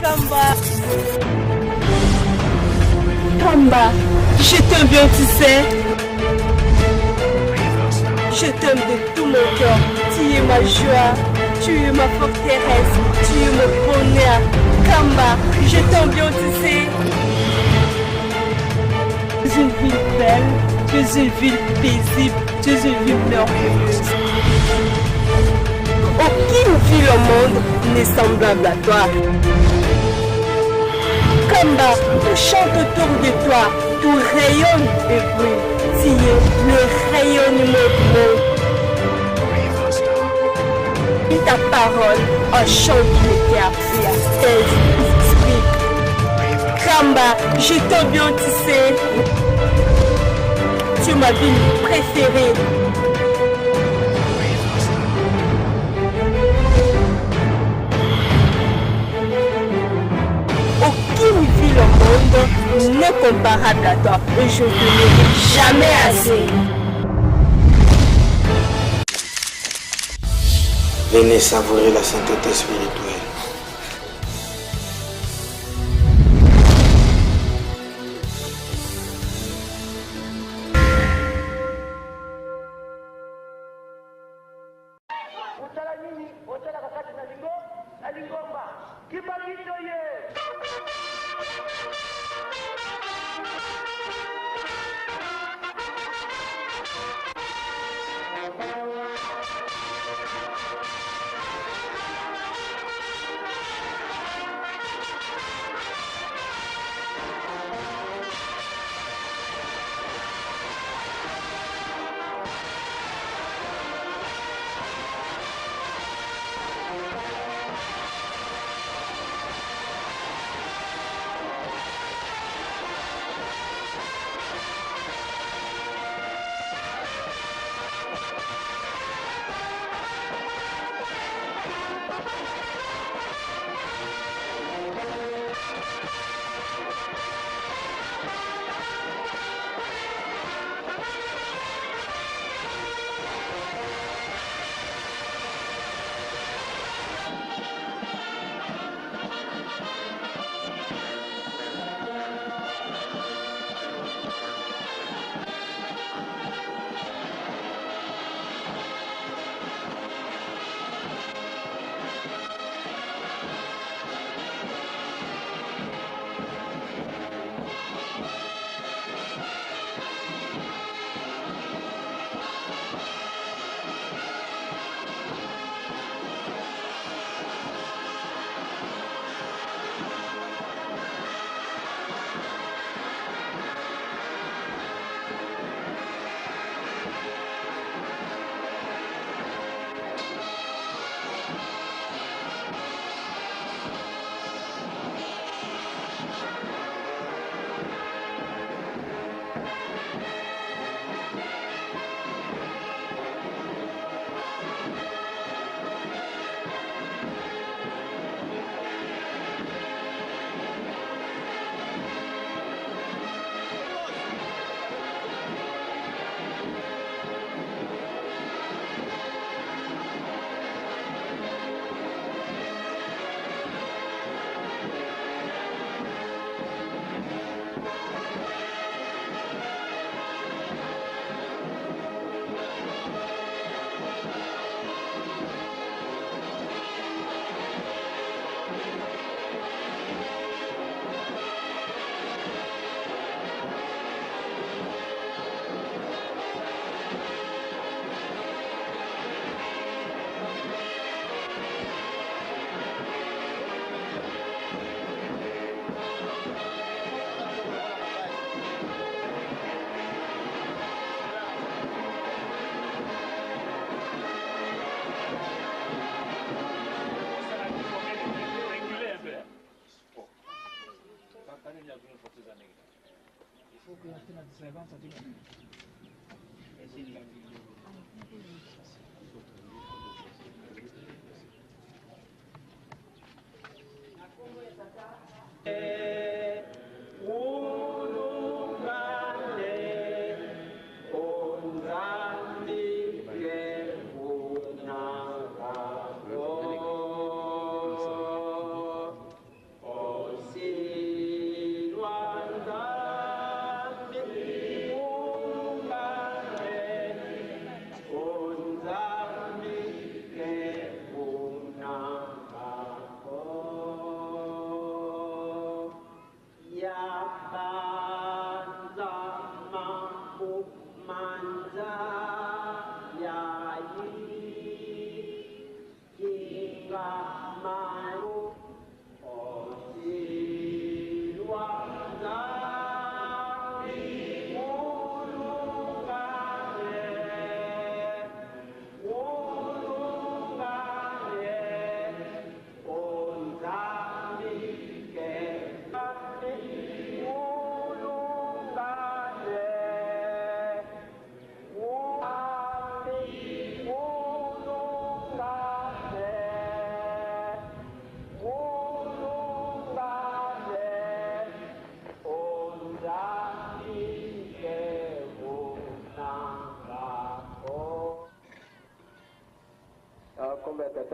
Kamba. Kamba, je t'aime bien, tu sais. Je t'aime de tout mon cœur. Tu es ma joie, tu es ma forteresse, tu es mon bonheur. Kamba, je t'aime bien, tu sais. Tu es une ville belle, tu es une ville paisible, tu es une ville merveilleuse. Aucune ville au monde n'est semblable à toi. Kamba, tout chante autour de toi, tout rayonne et brille. Tu es le rayonnement du monde. Ta parole, un chant de cœur et à tes esprits. Kamba, je t'aime bien, tu sais. Tu es ma ville préférée. Aucune ville au monde n'est comparable à toi et je ne te le dis jamais assez. Venez savourer la sainteté spirituelle.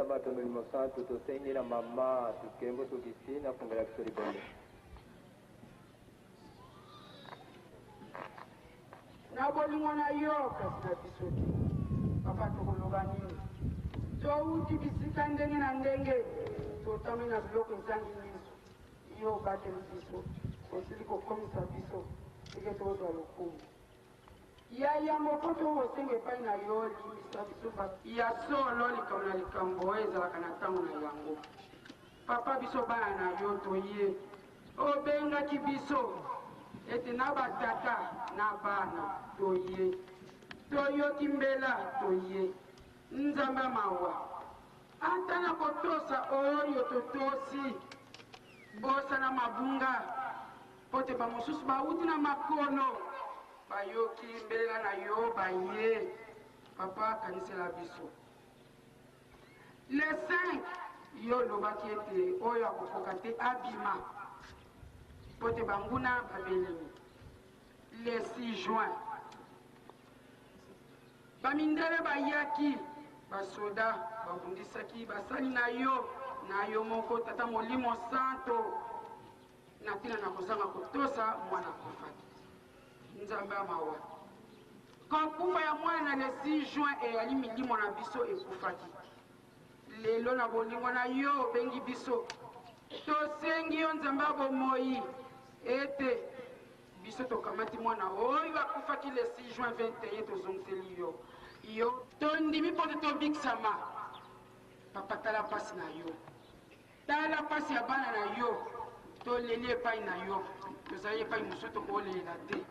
Nzamba Molimo Santo tosengi na mama tukembo tukisi na fungela biso libondo. Na bolingo na yo kasi na biso te papa tokoloba nini touti bisika ndenge na ndenge totami na biloko ezangi miso yo obateli biso osili kokomisa biso eke tozwa lokumu ya moko tokosenga epai na yo limbisa biso ya solo likambo na likambo oyo ezalaka na ntango na yango papa biso bana na yo toye obengaki biso ete na batata na bana toye toyoki mbela toye nzambe mawa ata na kotosa oyo totosi bosa na mabunga po te bamosusu bauti na makono bayoki mbela na yo baye papa kanisela biso le 5 yo lobaki ete oyo akokoka te abima po te banguna babelemi le 6 juin bamindele bayaki basoda babundisaki basali na yo moko tata molimo santo na ntina na kozanga kotosa mwana kofaki nzambe amawa kokufa ya mwana na le 6 juin eyali milimo na biso ekufaki lelo na bolingo na yo obengi biso tosengi yo nzambe abomoi ete biso tokamati mwana oyo akufaki le 6 juin 21 tozongiseli yo tondimi mpo te tobikisama papa tala mpasi na yo tala mpasi ya bana na yo toleli epai na yo tozali epai mosusu tokolela te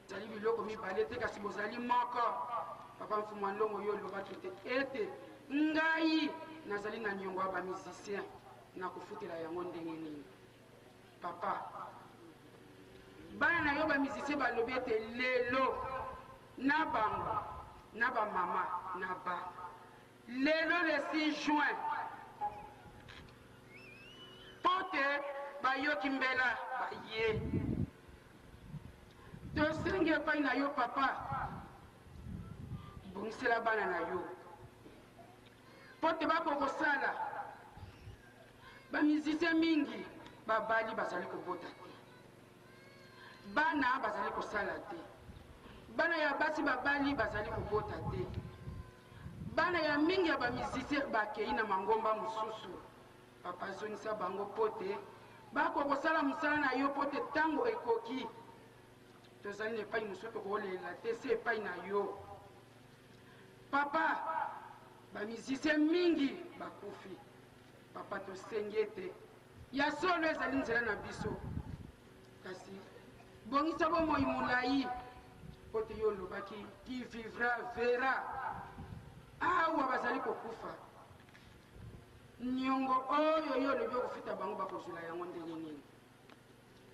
zali biloko mibale te kasi bozali moko papa mfumu wa ndongo yo olobaki te ete ngai nazali na niongo ya bamusicien na kofutela yango ndenge nini papa bana na yo bamusicien balobi ete lelo na bango na bamama na bana lelo le 6 juin po te bayoki mbela baye tosengi epai na yo papa bongisela bana na yo po te bakokosala bamusicien mingi babali bazali kobota te bana bazali kosala te bana ya basi babali bazali kobota te bana ya mingi ya bamusicien bakei na mangomba mosusu papa zongisa bango po te bakokosala mosala na yo po te ntango ekoki tozali na epai mosusu tokolela te se epai na yo papa bamusicien mingi bakufi papa tosengi ete ya solo ezali nzela na biso kasi bongisa bomoi molai po te yo olobaki qui vivra verra awa bazali kokufa niongo oyo yo olobi okofita bango bakozwela yango ndenge nini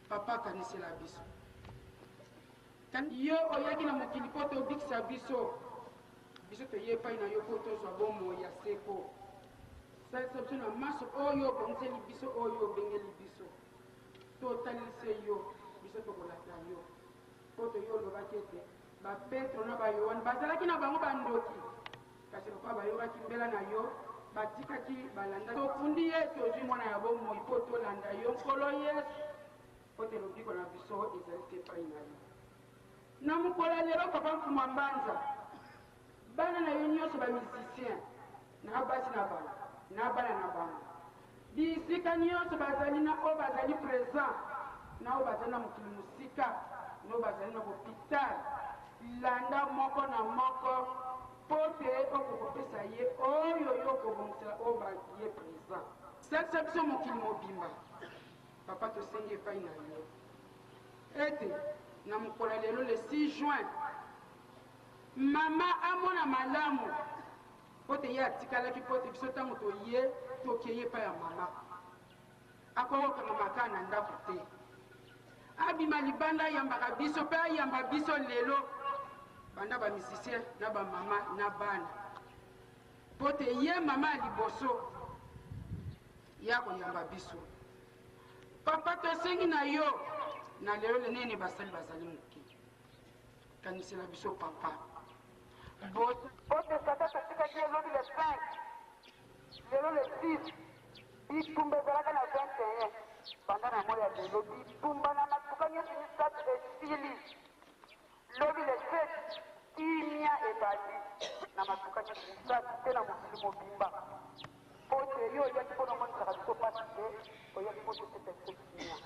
papa kanisela biso yo oyaki na mokili po tobikisa biso toye epai na yo po tozwa bomoi ya seko salisa biso na maso oyo obongiseli biso oyo obengeli biso totalise yo biso tokolata yo po to yo olobaki ete bapetro na bayohane bazalaki na bango bandoki kasi papa bayokaki mbela na yo batikaki balanda tofundi ye tozwi mwana ya bomoi po tolanda yo nkolo yesu po te lobiko na biso ezali te epai na yo na mokolo lelo papa mfumu ya mbanza bana na yo nyonso bamusicien na basi na bana na bana na bango bisika nyonso bazali na oyo bazali présent na oyo bazali na mokili mosika na oyo bazali na hôpital landa moko na moko po te okokopesa ye oyo yo okobongisela oyo baye présent salisa biso mokili mobimba papa tosengi epai na yo ete na mokolo lelo le 6 juin mama amona malamu po te ye atikalaki po te biso ntango toye tokeye epai ya mama akokokanga maka na ndako te abima libanda ayambaka biso mpe ayamba biso lelo banda bamusicien na bamama na bana po te ye mama ya liboso ya koyamba biso papa tosengi na yo na lelo lenene basali bazali moke kanisela biso papa bote sata totikaki elobi le 5 lelo le 6 bitumba ezalaka na 21 banda na moya lelo bitumba na matuka nyonso misato esili lobi le 7 kimia ebandi na matuka nyonso misato te na mokili mobimba po teri oyaki mpo namonisaka biso pasi te oyaki mpo te pese kimia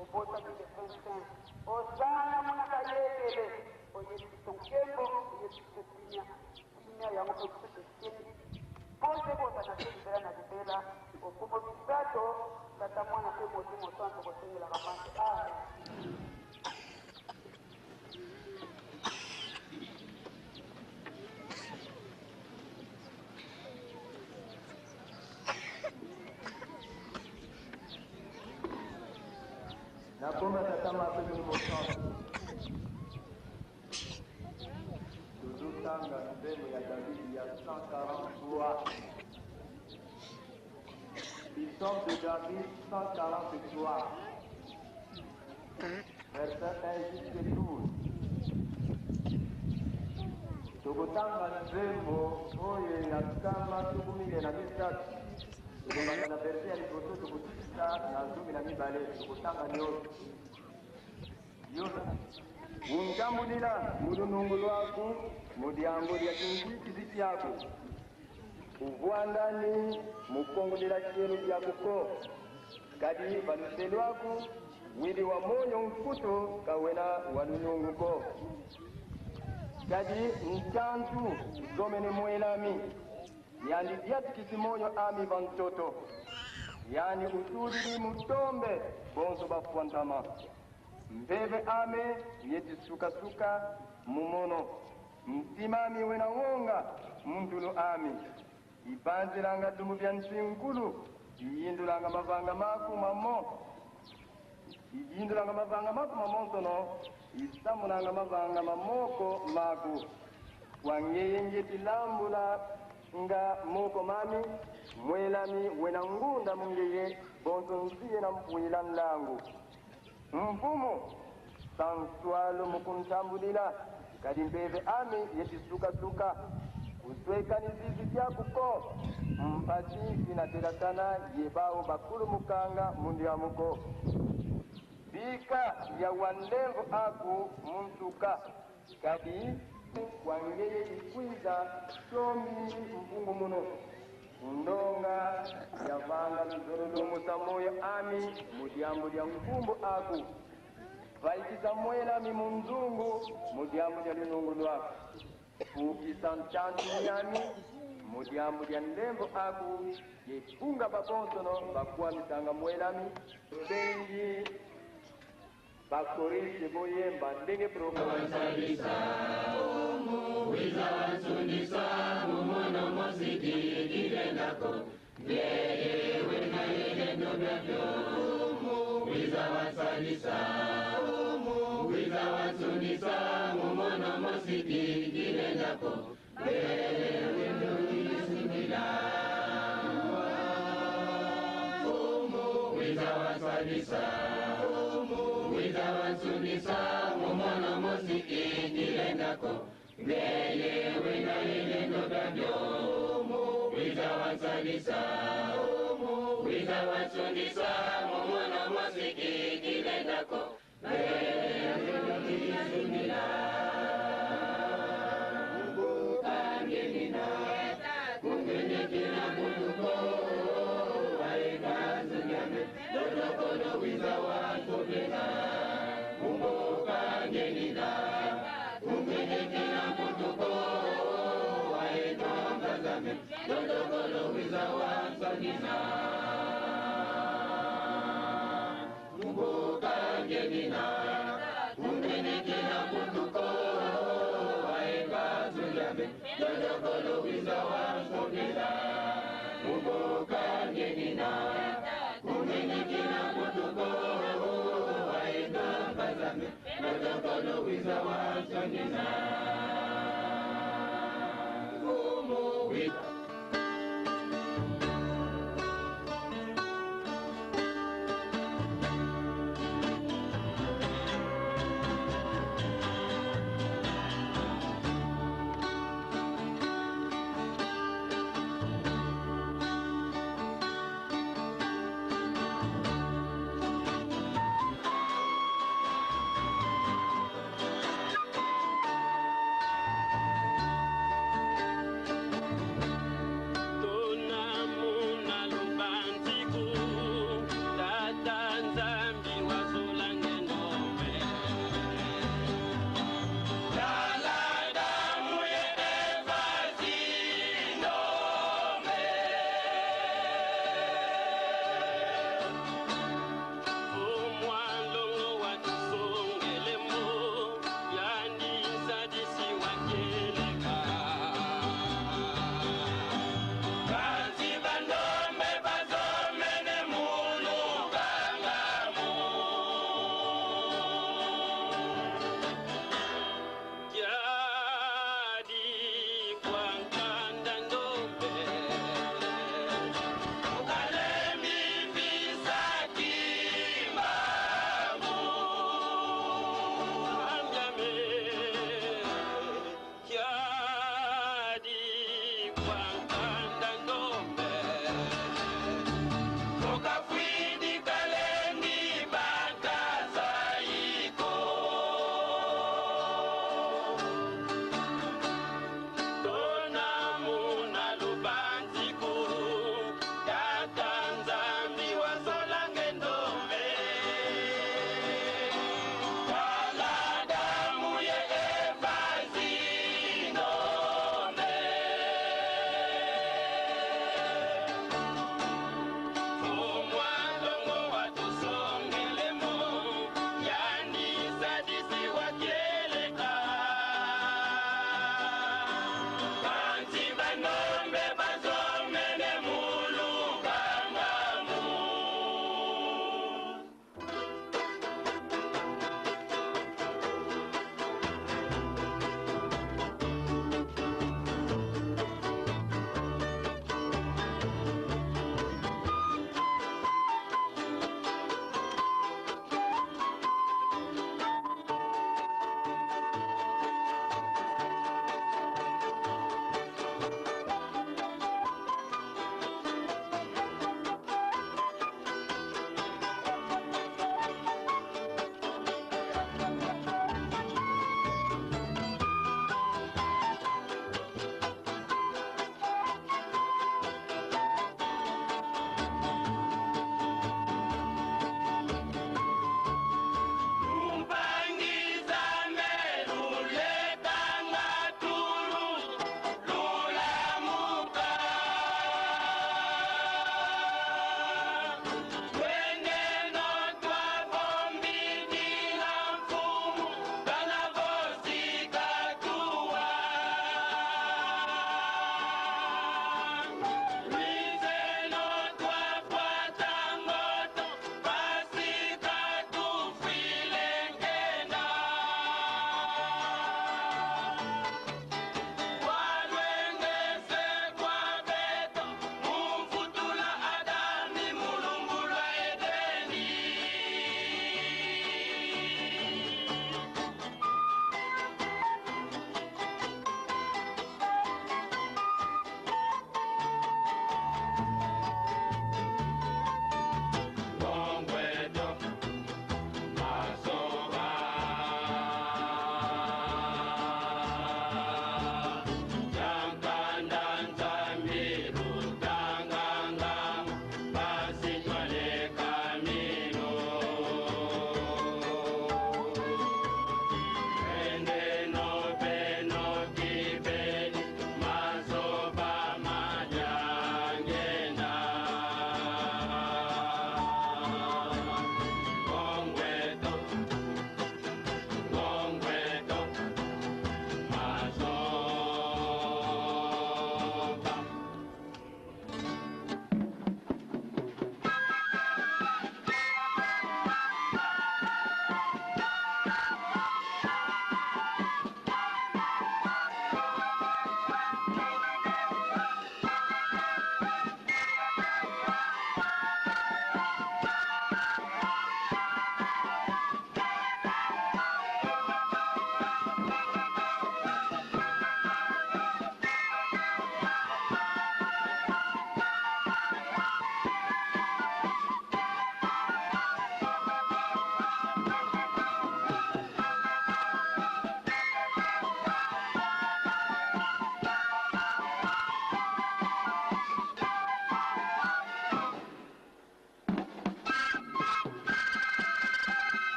obotami le 25 osana monaka yebele oyebi biso nkembo oyebi biso kimia yango mpo biso teseli pose botana te libela na libela okombo misato tata mwana mpe moti mosanto kosengelaka masi amen. Nakomba tata mapeni mosanto tozotanga nzembo ya Davidi ya 143 Psaume de David 143 verset 1 jusqu'à 12 tokotanga nzembo oyo ya nkama 13 tokobanda na verse ya liboso tokotisa na 12 tokotanga nyonso yona untambulila mulunungu lwaku mulyango lya kinzikisi kyako uvwa ndani mukongolera chenu lyakuko kadi valuse lwaku wili wa moyo mfuto kawena walununguko kadi nchantu zomene mwelami yani vyatikisi moyo ami vantoto yani utulili mutombe bonzo bafwantama mbeve ame yetisukasuka mumono mtimami wena ngonga mundulu ami ibanzilanga dumu vya nsinkulu iyindulanga mavanga maku mamonsono isamulanga mavanga mamoko maku wangeye njeti lambula nga moko mami mwelami wena ngunda mungeye bonso nsiye na mpwila nlangu mfumo sanswalo mukuntambulila kadi mbeve ami yetisukasuka uswekani zizi vyakuko mpati inateratana yebawo bakulu mukanga mundiamuko bika ya wandevu aku muntuka kadi wangeye ikwiza chomi mpungu muno ndonga yavanga luzololomusa moyo ami mudiambo lya mfumbo aku vaikisa mwelami munzungu mudiambo lya lunungu lwaku ukisa nchantu nyami mudiambo lya ndembo aku yepunga babonsono bakuwa misanga mwelami bengi bakoreshe boyemba ndenge prokomansalisa umu wiza wansundisa mumono mosiki kigendako yeye wena yegendo byabyo umu wiza wansalisa umu wiza wansundisa mumono mosiki kigendako yeye wendo yisumila umu wiza wansalisa wiza wansundisa mumono mosiki kilendako ngeye wena yelendo byabyo wiza wansalisa wiza wansundisa mumono mosiki kilendako ngeye wena yisumila kangenina kungenekina kutuko waikazunyame dodokono wiza wansundisa kangenina kungenekina kutuko waikambazame dodokolo wiza wansundisa kangenina kungenekina kutuko waikazuyame dodokolo wiza wansundisa kangenina kungenekina kutuko waikambazame dodokolo wiza wansundisa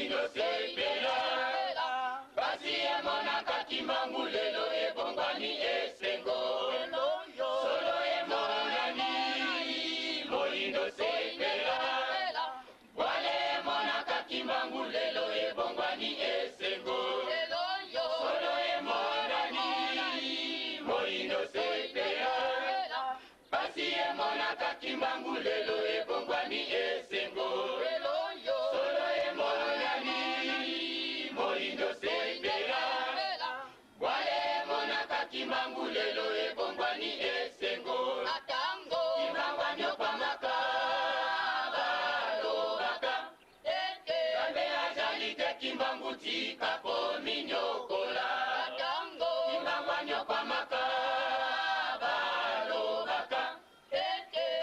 moindo sepela basi emonaka kimbangu lelo ebongwani esengo solo emonani moindo sepela wale emonaka kimbangu lelo ebongwani esengo solo emonani moindo sepela basi emonaka kimbangu lelo ebongwani esengo solo emonani moindo sepela wale emonaka kimbangu lelo ebongwani esengo kimbangwanyo pamaka balobaka kambe azali te kimbangu tika kominyokola kimbangwanyo pamaka balobaka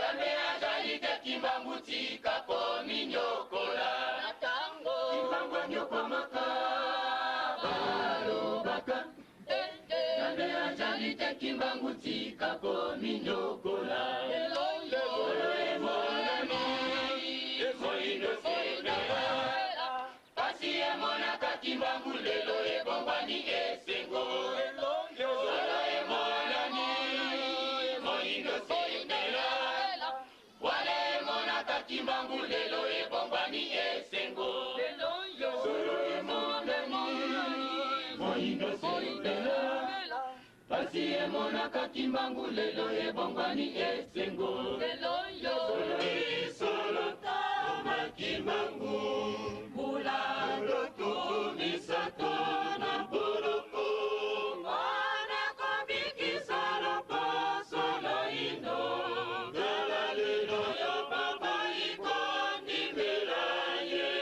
kambe azali te kimbangu tika kominyokola kimbangwanyo pamaka balobaka kambe azali te kimbangu tika kominyokola solo emonani moindo sepela pasi emonaka kimbangu lelo ebongwani esengo solo emonani moindo sepela wale emonaka kimbangu lelo ebongwani esengo solo emonani moindo sepela pasi emonaka kimbangu lelo ebongwani esengo solo toma kimbangu mulando tumisato na buruku mwana kobikisa lopo solo ino gala lelo yo papa ikondimela ye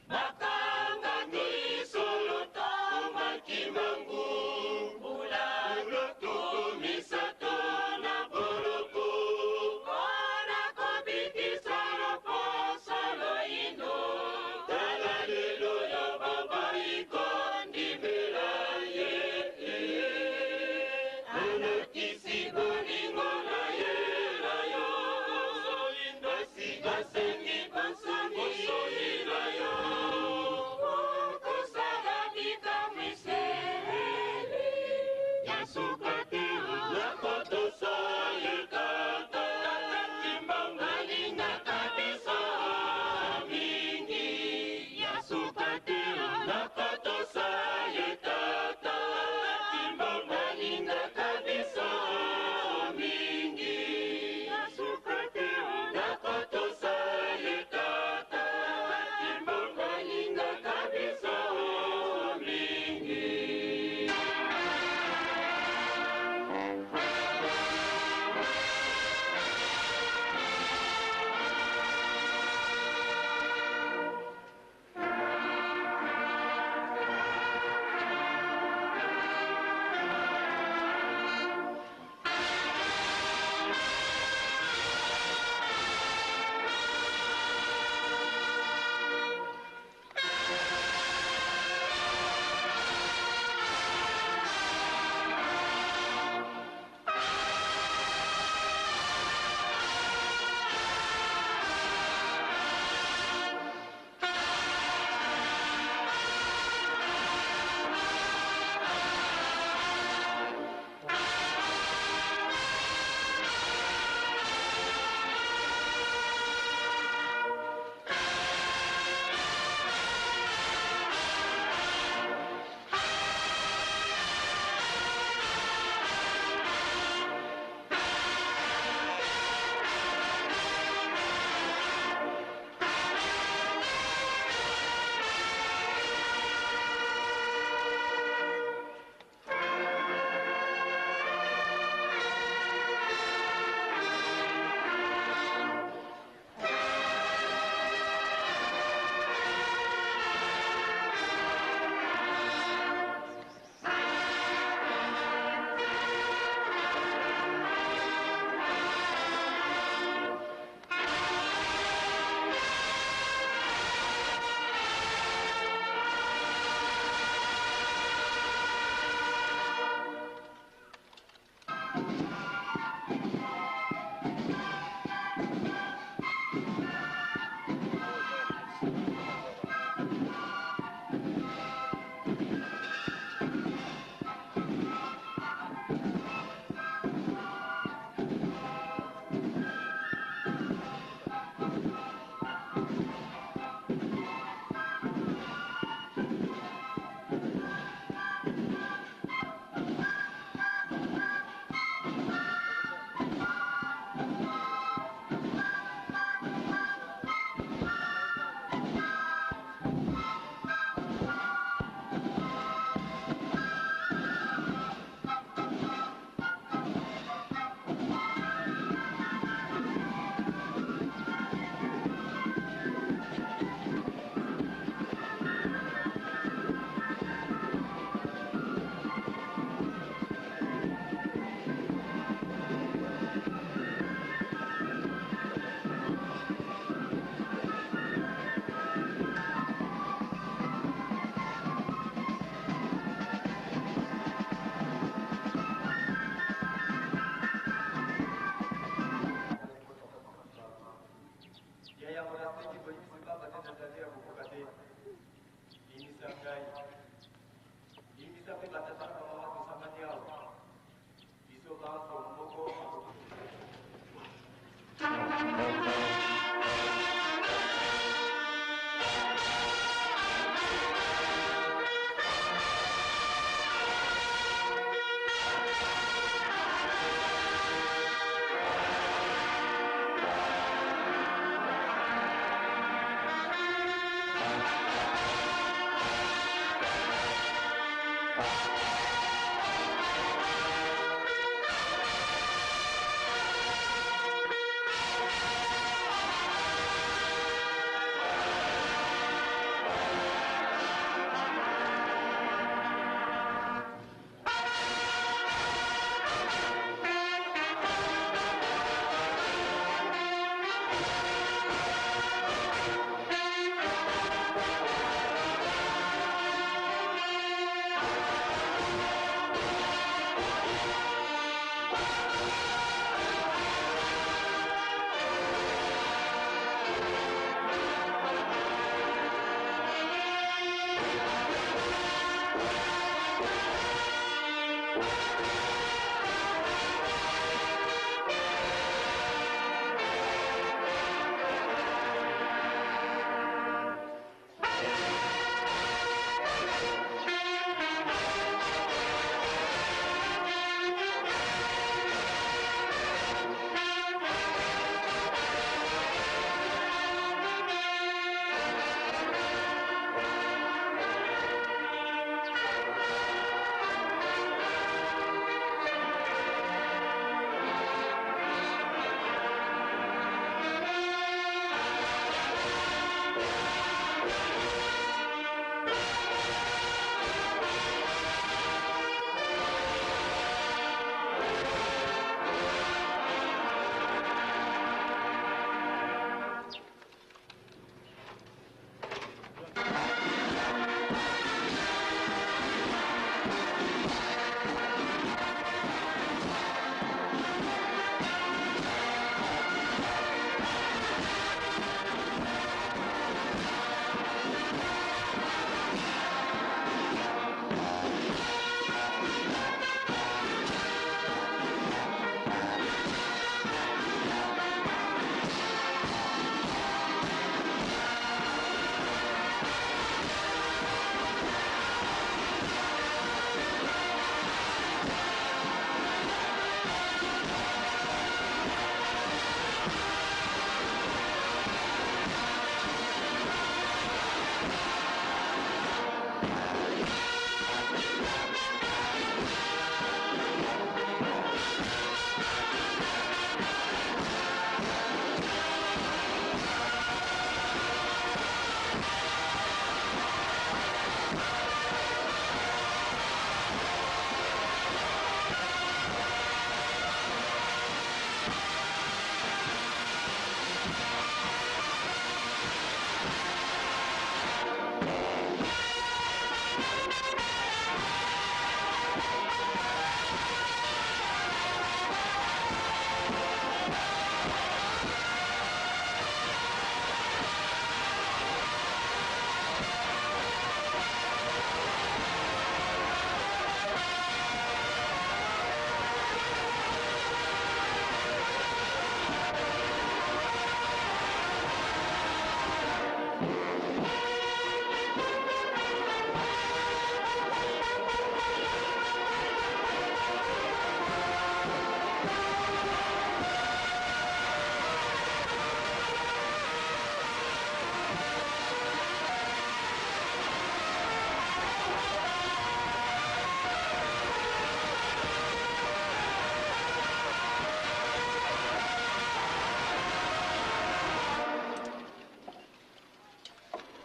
makanga ni solo toma kimbangu mulando tumisato na buruku mwana kobikisa lopo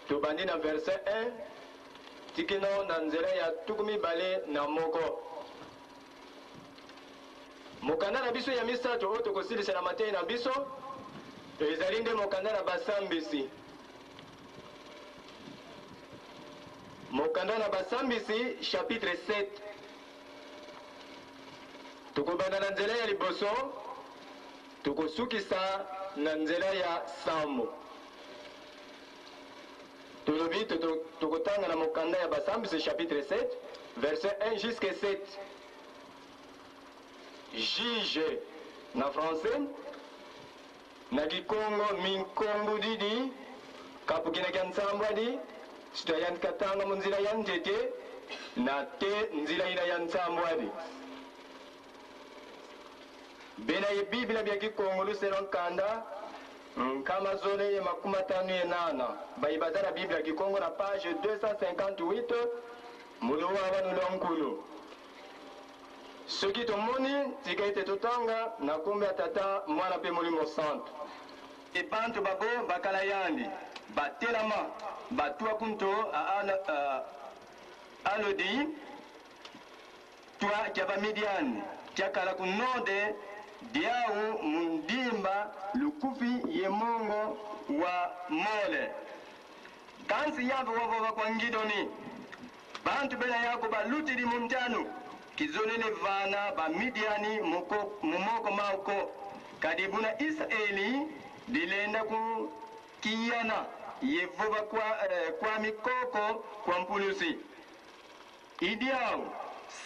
tobandi na verset 1 tikino na nzela ya tukumi bale na moko. Mokanda na biso ya misato oyo tokosilisa na mateyi na biso ezali nde mokanda na basambisi. Mokanda na basambisi chapitre 7. Tokobanda na nzela ya liboso tokosukisa na nzela ya sambo. lobi tokotanga na mokanda ya basambisi chapitre 7 verset 1 jusqu'à 7. Juge na français na kikongo minkongo didi kapukina kya nsambwadi sita yan katanga munzira yan tete na te nzira ina yan nsambwadi bena ye biblia bya kikongo luselo nkanda kama zone ye makuma tanu ye nana baibazara biblia kikongo na page 258 muluwa abanu lonkulu soki tomoni tika ete totanga na kumbe atata mwana pe molimo santo ebantu babo bakala yandi batelama batua kunto alodi tua kyaba midiani kyakala kunode diawu mundimba lukufi ye mongo wa mole kansi yabo wavo kwa ngidoni bantu bela yako balutili muntanu kizolele vana ba midiani mumoko mauko kadibuna Israeli dilenda ku kiyana yevova kwa mikoko kwa mpulusi idiao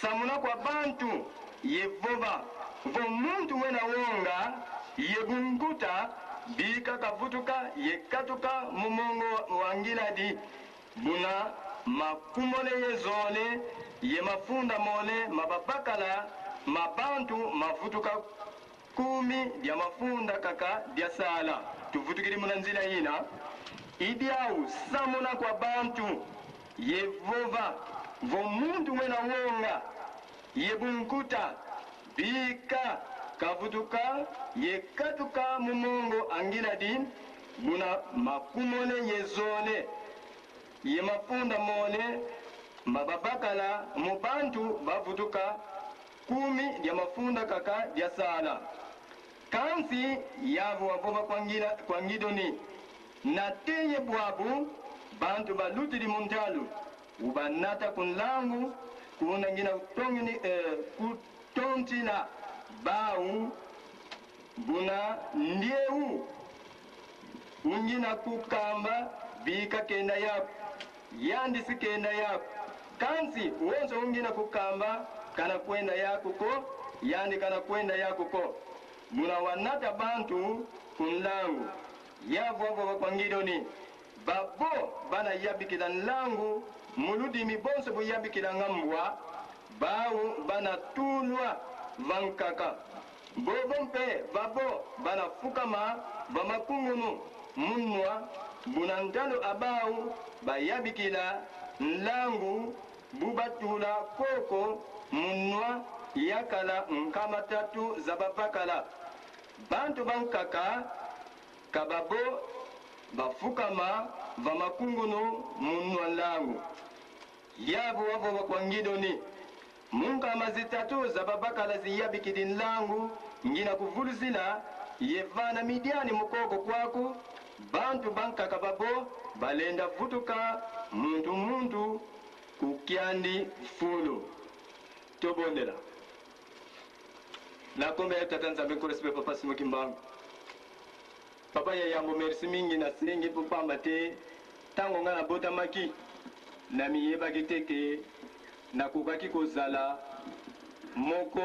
samuna kwa bantu yevova vo muntu wena wonga yebunguta bika kavutuka yekatuka mumongo wangiladi buna makumole yezole ye mafunda mole mababakala mabantu mavutuka 10 dia mafunda kaka dia sala tuvutukiri muna nzila ina idiau samuna kwa bantu yevova vo muntu wena wonga yebunkuta bika kavutuka yekatuka mumongo angiladi buna makumole yezole ye mafunda mole mababakala mubantu bavutuka 10 dia mafunda kaka dia sala kansi yavo wavova kwa ngidoni na teye bwabu bantu balutili muntalu ubanata kunlangu kuna ngina kutontina bau buna ndieu ungina kukamba bika kenda yako yandisi kenda yako kansi wonso ungina kukamba kana kwenda yako ko yandi kana kwenda yako ko muna wanata bantu kunlangu yavo kwa ngidoni babo bana yabikila nlangu muludi mibonso bu yabikila ngambwa bawu bana tulwa vankaka bobo mpe babo bana fukama bamakungunu munwa bunandalo abawu bayabikila nlangu bubatula koko munwa yakala nkama 3 zababakala bantu bankaka kababo bafukama vamakungunu munwa langu yabo wavo kwa ngidoni munkama 3 zababakala ziyabikidi nlangu ngina kuvuluzila yevana midiani mukoko kwaku bantu bankaka babo balenda vutuka muntu kukyandi fulu tobondela na kombe ya tata nzambe koresipe papa simoki mbangu papa ya yambo merci mingi na sengi popamba te tango nga na botamaki na miyebaki teke nakokaki kozala moko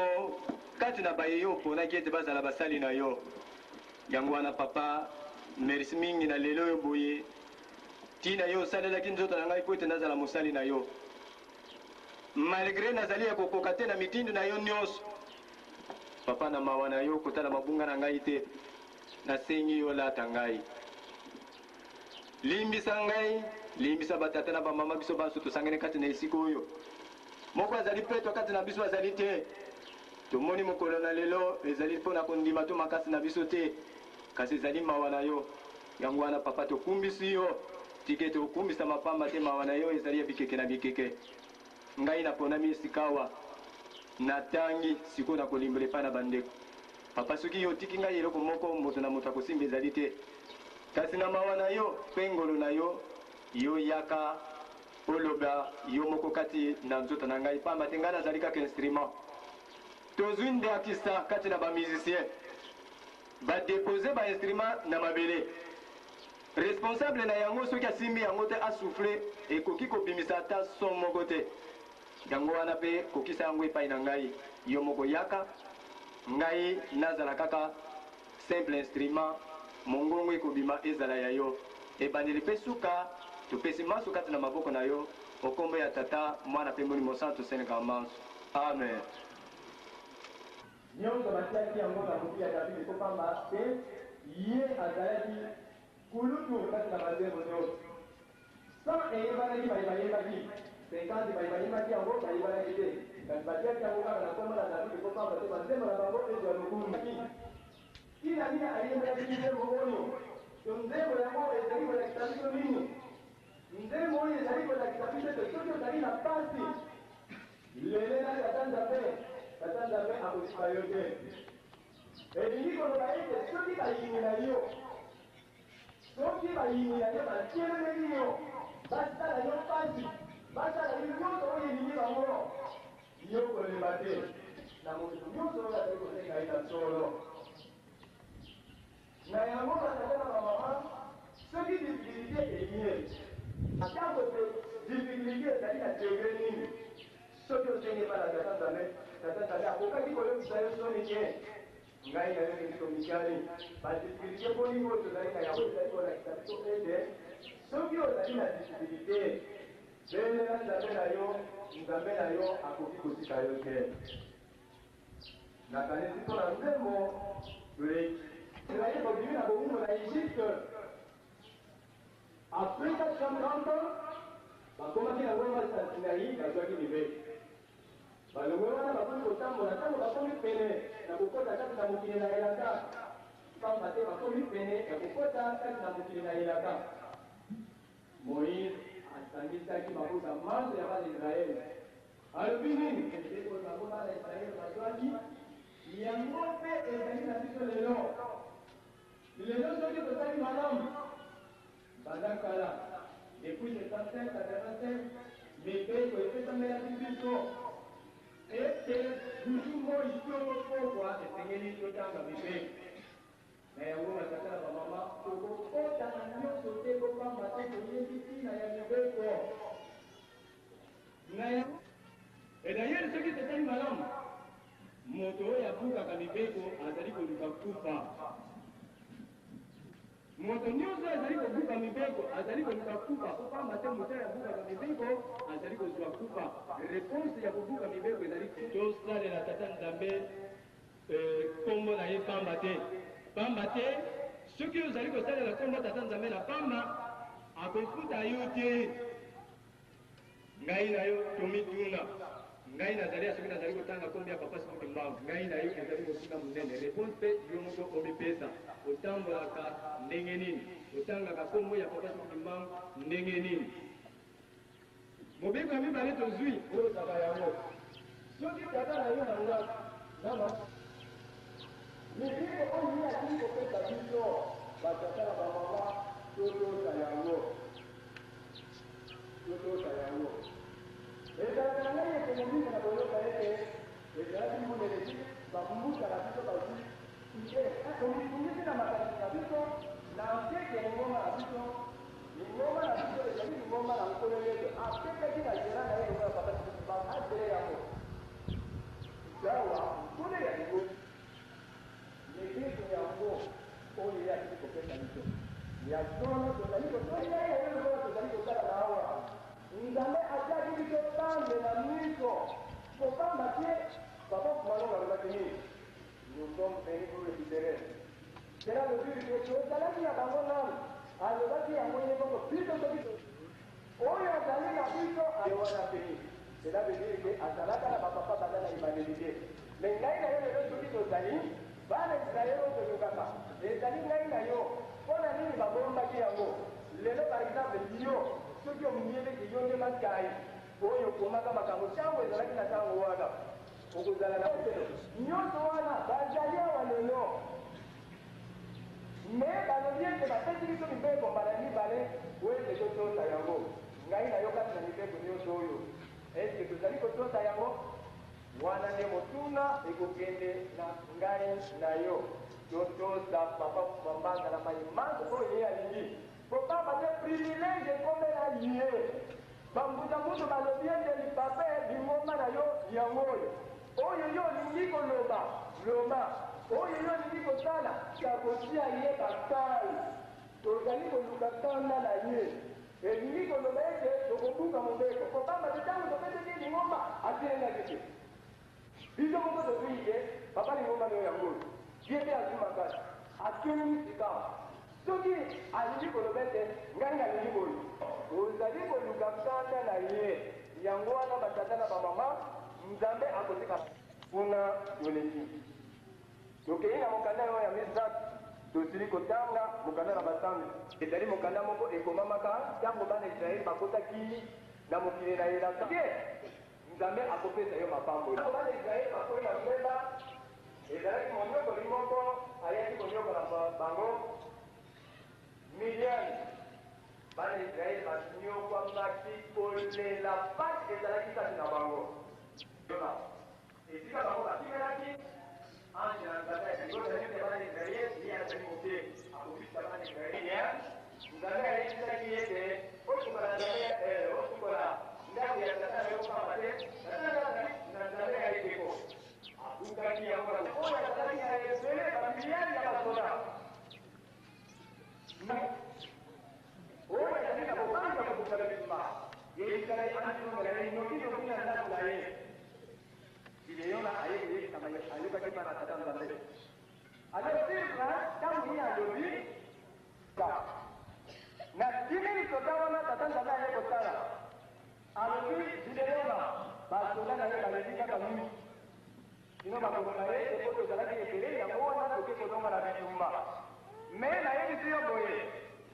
kati na bayeyo mponaki ete bazala basali na yo yango wana papa merci mingi na lelo oyo boye tina yo osalelaki nzoto na ngai po ete nazala mosali na yo malgré nazali ya kokoka te na mitindo na yo nyonso papa na mawa na yo kotala mabunga na ngai te nasengi yo lata ngai limbisa ngai limbisa batata na bamama biso banso tosangene kati na esika oyo moko azali peto kati na biso azali te tomoni mokolo na lelo ezali mpona kondima to makasi na biso te kasi ezali mawa na yo yango wana papa tokumbisi yo tike tokumbisa mapamba te mawa na yo ezali ya bikeke na bikeke ngai naponami esika awa natangi sikoyo na kolimbela epai na bandeko papa soki yo otiki ngai eloko moko moto na moto akosimba ezali te kasi na mawa na yo mpe ngolo na yo yo yaka oloba yo moko kati na nzoto na ngai pamba te ngai nazali kaka instrument tozwi ndakisa kati na bamusicien badepose bainstrument na mabele responsable na yango soki asimbi yango te asouffle ekoki kobimisa ata son moko te yango wana mpe kokisa yango epai na ngai yo moko yaka ngai nazala kaka simple instrument mongongo ekobima ezala ya yo ebandeli mpe suka topesi manso kati na maboko na yo okombo ya tata mwana mpe molimo santo seneka manso amen. nyonso batiaki yango na motu ya davide mpo pamba mpe ye azalaki kulutu kati na banzembo nyonso 100 eyebanaki bayebaki 50 bayebaki yango bayebanaki te kasi batiaki yango kaka na kombo na davide mpo pamba te banzembo na bango ezwa lokumaki kila nini ayembaki nzembo oyo to nzembo yango ezali kolakisa biso nini nzembo oyo ezali kolakisa biso te soki ozali na pasi lele na tata nzambe akosipa yo te elingi koloba ete soki bayini na yo batieleli yo basala yo pasi basala yo nyonso oyo elingi bango yo kolemba te na motu nyonso oyo azali kosenga ye na solo na yango batata na bamama soki difikulté elie ntango te difikulté ezali na degre nini soki osenge epa na tata nzambe akokaki koyokisa yo soni te ngai na yo ekomikali badifikulté bolingo tozali na yango ezali kolakisa biso ete soki ozali na difikulté belela nzambe na yo akoki kotika yo te nakanisi mpo na nzembo Israël continue na bomumo na Égypte. Après 430 ans, bakomaki na ngomba Sinai bazwaki libeki. Balongwe wana bakomi kotambola ntango bakomi pene na kokota kati na mokili na elaka. Pamba te bakomi pene ya kokota kati na mokili na elaka. Moïse asangisaki mafuta manso ya bana Israele. Alobi nini? Ndeko bango bana Israele bazwaki yango mpe ezali na biso lelo. Lelo soki tozali malamu banda kala depuis 75 mibeko epesamelaki biso ete butu moi tokokwa esengeli totanga mibeko na yango batata na bamama tokokota na nyonso te kopamba te toyebi ntina ya mibeko na yango edayeli soki tozali malamu moto oyo abukaka mibeko azali koluka kufa moto nyonso azali kobuka mibeko azali koluka kufa kopamba te moto oyo abukaka mibeko azali kozwa kufa reponse ya kobuka mibeko ezali tosalela tata nzambe kombo na ye pamba te soki ozali kosalela kombo tata nzambe na pamba akofuta yo te ngai na yo tomituna ngai nazali soki nazali kotanga kombi ya papa soki mbangu ngai na yo ezali mosinga monene réponse mpe yo moko omipesa otambolaka ndenge nini otangaka kombo ya papa soki mbangu ndenge nini mobeko ya mibale tozwi ozaka yango soki tata na yo na ngaka nama mibeko oyo yaki kopesa biso batata na bamama totosa yango ezalaka na ngai ekonomike na koyoka ete ezalaki moneleki bakumbusaka biso bazwi komifungisi na makanisi na biso na nkeke lingoma na biso ezali lingoma na nkoleleto apekaki na zela na ye lokola papa adele yango zawa nkole ya libo mibeko yango oyo eyaki kopesa biso ya solo tozali kotoya ye lokola tozali kosala na awa nzambe atiaki biso pambe na miso kopamba te papa kumalonga alobaki nini nous sommes venus pour récupérer cela veut dire que tozalaki na bango nanu alobaki yango ye moko biso soki oyo azali na biso aye wana peni cela veut dire que azalaka na bapapa baza na ebandeli te me ngai na yo lelo soki tozali bana israele oyo tozokaka ezali ngai na yo mpo na nini babombaki yango lelo par exemple yo soki omiyebeki yo nde makai oyo okomaka makambo ntango ezalaki na ntango wana okozala na nyonso wana bazali awa lelo me balobi ete bapesi biso mibeko mbala mibale oyo ete totosa yango ngai na yo kati na mibeko nyonso oyo eske tozali kotosa yango wana nde motuna ekokende na ngai na yo totosa papa mambanga na mayimango oyo ye alingi Papa bate privilège comme la lié. Bambuza mutu balobiende lipape bingoma na yo yango. Oyo yo lingi koloba, loba. Oyo yo lingi kosala, kakosia ye bakali. Tozali koluka kanda na ye. Elingi koloba ete tokobuka mobeko. Papa bate tango topete lingoma atelenga kete. Biso moko tokuye, papa lingoma no yango. Yete azuma kasi. Akeni sika. Soki alingi koloba ete ngai nalingi boyo. Ozali koluka kanda na ye. Yango wana batata na bamama, Nzambe akotika kuna yoleki. Tokei na mokanda yo ya misat, tosili kotanga mokanda na basambi. Ezali mokanda moko ekomamaka, tango bana Israeli bakotaki na mokili na elaka. Nzambe akopesa yo mapambo. Tango bana Israeli bakoi na mbeba, ezalaki monyoko limoko, ayaki monyoko na bango. Midian, bana Israeli banyokwa maki kolela pati ezalaki kati na bango. Esika bango bakimelaki, ange na Nzambe ekosaki bana Israeli ya kote akobisa bana Israeli ya Nzambe ayebisaki ete osukola Nzambe osukola ndako ya tata na yo pamba te na Nzambe ayebeko abukaki yango na oyo azalaki na ebele bamiliari ya basoda oyo azali na kobanza kobukala bisima yeyikala anasongela inoki na ndako na ye Gideona ayokaki bana tata Nzambe alosirka tangu ye alobi na timi lisoda wana tata Nzambe aye kosala alobi Gideona basoda na ye baleki kaka mingi sino bakokona ye ekoko ezalaki ebele yango wana toke kozonga na bitumba me nayebisi yo boye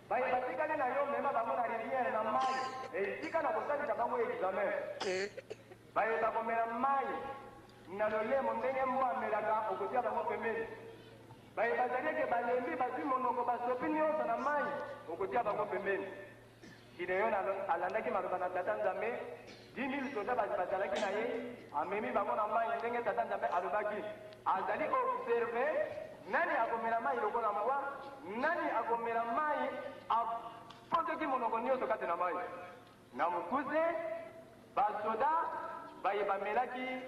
baye batikali na yo mema bango na riviere na mai esika na kosalisa bango examen baye bakomela mai na lolemo ndenge mwa amelaka okotia bango pembeni baye bazali eke balembi bazwi monoko basopi nyonso na mai okotia bango pembeni Gideon alandaki maloba na tata Nzambe 10,000 soda bazalaki na ye amemi bango na mai ndenge tata Nzambe alobaki azali observe nani akomela mai lokola mwa nani akomela mai apotoki monoko nyonso kati na mai na mokuze basoda baye bamelaki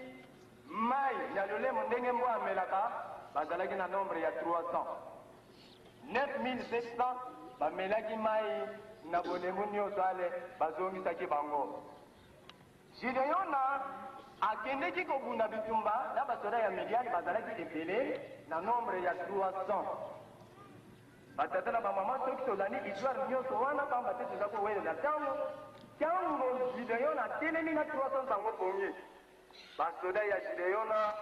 mai na lolemo ndenge mbwa amelaka bazalaki na nombre ya 300 9700 bamelaki mai na bolemu nyonso ale bazongisaki bango Gideona akendeki kobunda bitumba na basoda ya Midiani bazalaki ebele na nombre ya 300 batata na bamama soki tozali histoire nyonso wana pamba te toza kowelela ntango Gideona atelemi na 300 bango pongi basoda ya Gideona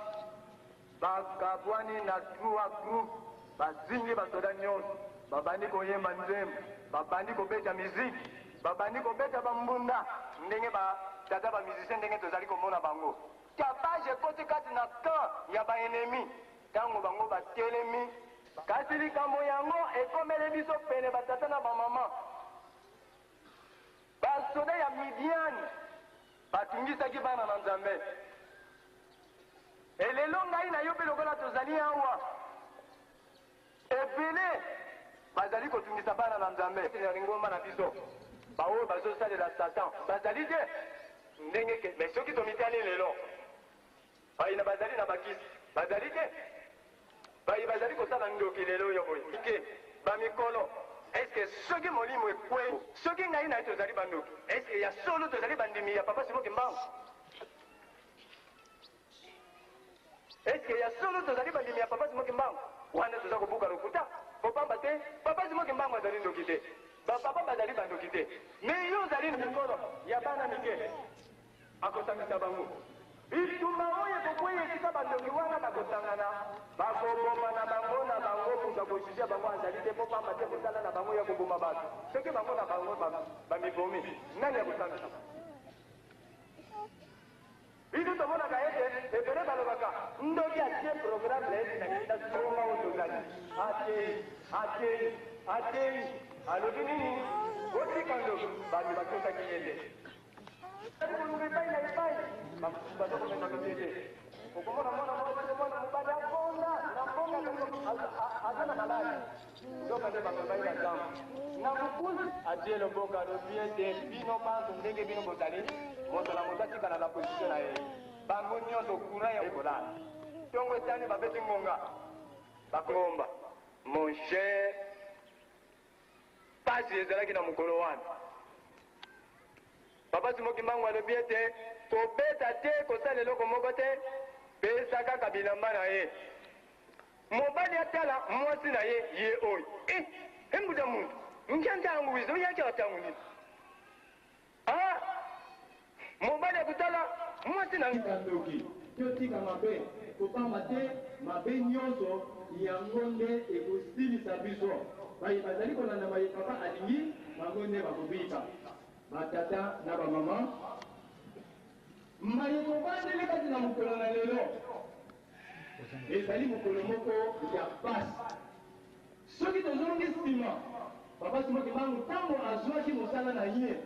bakabwani na 3 groupe bazingi basoda nyonso babandi koyemba nzembo babandi kobeta miziki babandi kobeta bambunda ndenge batata bamizisien ndenge tozali komona bango tapage ekoti kati na camp ya baenemi ntango bango batelemi kasi likambo yango ekomeli biso pene batata na bamama basoda ya Midiani batungisaki bana na Nzambe elelo ngai na yo mpe lokola tozali awa ebele bazali kotungisa bana na Nzambe na lingomba na biso baoyo bazosalela Satan bazali te ndenge me soki tomitani lelo bayina bazali na bakisi bazali te bayi bazali kosala ndoki lelo oyo boye ke bamikolo eske soki molimo ekwe soki ngai na ye tozali bandoki eske ya solo tozali bandimi ya papa Simoki Mbangu eske ya solo tozali bandimi ya papa Simoki Mbangu wana toza kobuka lokuta popamba te papa Simoki Mbangu azali ndoki te bapapa bazali bandoki te me yo ozali na mikolo ya bana mike akosangisa bango bitumba oyo kokwei esika bandoki wana bakosangana bakoboma na bango kuza kojuge bango azali te mpo pamba te kosala na bango ya koboma bato soki bango na bango bamibomi nani ya kosangisa biso tomonaka ete ebele balobaka ndoki atie programe na eti nakita songa oyo tozali atei alobi nini otika ndoki bami batosaki ye nde koluka epai na epai bazokomema lobi te okomona mwana mobali akonda na mbonga aza na maladi nzoka nde bakobai na nzambe na mokuzi adie loboko alobi ete bino bantu ndenge bino bozali moto na moto atikala na positio na ye bango nyonso courant ya kolala ntongo etani babeti ngonga bakomba mon cher pasi ezalaki na mokolo wana papa simoki mbangu alobi ete kobeta te kosala eloko moko te pesa kaka bilamba na ye mobali atala mwasi na ye ye oyo embuda muntu njantangu wizo yake watangu nini mobali akutala mwasi na ndoki totika mabe kopamba te mabe nyonso yango nde ekosilisa biso baye bazali kolanda baye papa alingi bango nde bakobika batata na bamama maye kobandeli kati na mokolo na lelo ezali mokolo moko ya pasi soki tozongi nsima papa simoki mbangu ntango azwaki mosala na ye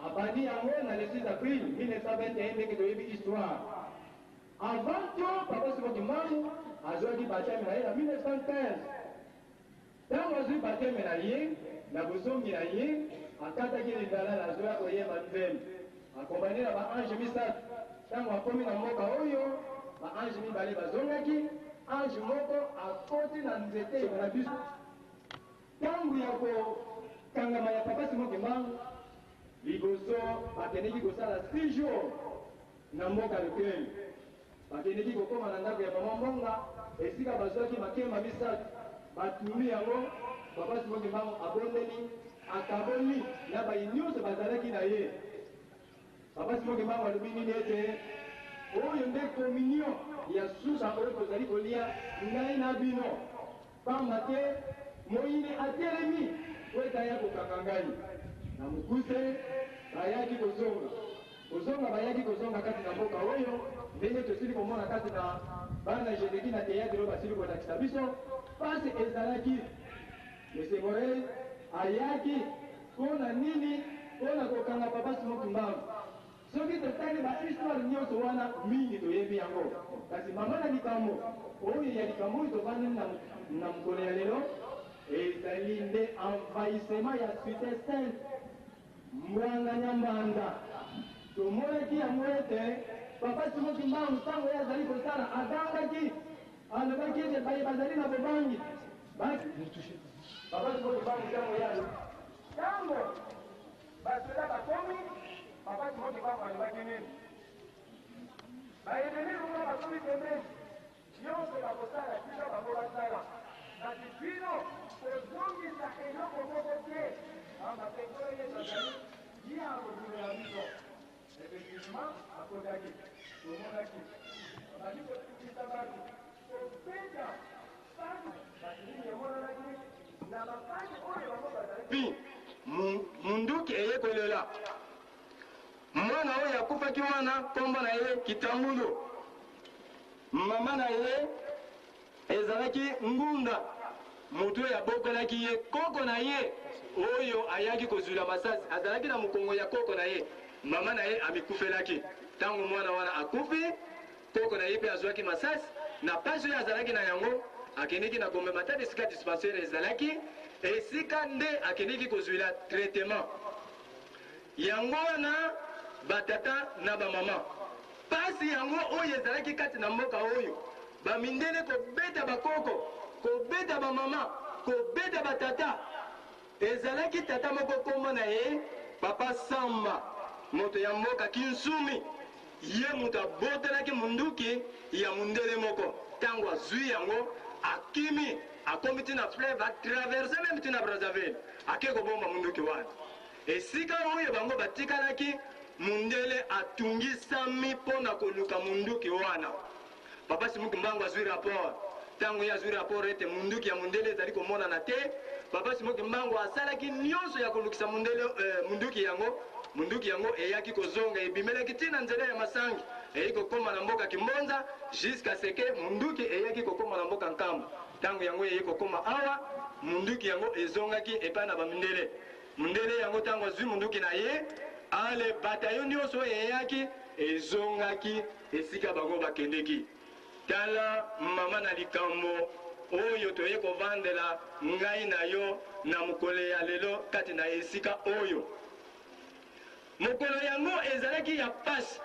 abandi yango na le 6 avril 1921 ndenge toyebi histoire avant to papa simoki mbangu azwaki bateme na ye na 1915 ntango azwi bateme na ye na bozongi na ye akataki lingala na zwa koyeba nzembe akombani na baange misato ntango akomi na mboka oyo baange mibale bazongaki ange moko akoti na nzete na biso ntango ya kokangama ya papa simoki mbangu liboso bakendeki kosala 6 jours na mboka lekeli bakendeki kokoma na ndako ya mama mbonga esika bazwaki makemba misato batuli yango papa simoki mbangu abondeli akaboli na bayi nyonso bazalaki na ye papa simoki mbangu alobi nini ete oyo nde communion ya suka oyo tozali kolia ngai na bino pamba te moyini atelemi po ete aya kokanga ngai na mokuse bayaki kozonga bayaki kozonga kati na mboka oyo ndenge tosili komona kati na bana jeneki na teyatre oyo basili kolakisa biso pasi ezalaki mesengore ayaki mpona nini mpona kokanga papa simoki mbangu soki totali bahistoire nyonso wana mingi toyebi yango kasi mama na likambo oyo ya likambo oyo tovandi na mokolo ya lelo ezali nde envahissement ya cité sainte mbwanganya mbanda tomonaki yango ete papa simoki mbangu ntango ye azali kosala adangaki alobaki ete baye bazali na bobangi papa simoki mbangu ntango ye ntango basoda bakomi papa simoki mbangu alobaki nini bayebeli lunga bakomi pembeni nyonso bakosala tika bango basala kasi bino kozongisa eloko moko te amba pekolo yesu azali ye akodumela biso effectivement akodaki tomonaki bazali kotukisa bato kobeta batu basilini emonanaki na bapani oyo bango bazali munduki eyekolela mwana oyo akufaki wana kombo na ye kitambulo mama na ye ezalaki ngunda moto oyo abokolaki ye koko na ye oyo ayaki kozwila masasi azalaki na mokongo ya koko na ye mama na ye amikufelaki ntango mwana wana akufi koko na ye mpe azwaki masasi na pasi oyo azalaki na yango akendeki na komema ta esika dispensaire ezalaki esika nde akendeki kozwila traitement yango wana batata na bamama pasi yango oyo ezalaki kati na mboka oyo bamindele kobeta bakoko kobeta bamama kobeta batata ezalaki tata moko kombo na ye papa Samba moto ya mboka Kinsumi ye moto abotelaki munduki ya mundele moko ntango azwi yango akimi akomi tina fleuve atraverse meme tina Brazzaville ake kobomba munduki wana esika oyo bango batikalaki mundele atungisami mpo na koluka munduki wana papa Simoki Mbangu azwi rapport ntango ye azwi rapport ete munduki ya mundele ezali komonana te papa Simoki Mbangu asalaki nyonso ya kolukisa munduki yango eyaki kozonga ebimelaki ntina nzela ya masangi eyi kokoma na mboka Kimbonza jusqu'à seke munduki eyaki kokoma na mboka Nkambo ntango yango eyi kokoma awa munduki yango ezongaki epai na bamundele mundele yango ntango azwi munduki na ye ale batayo nyonso eyaki ezongaki esika bango bakendeki tala mama na likambo oyo toye kovandela ngai na yo na mokolo ya lelo kati na esika oyo. Mokolo yango ezalaki ya pasi,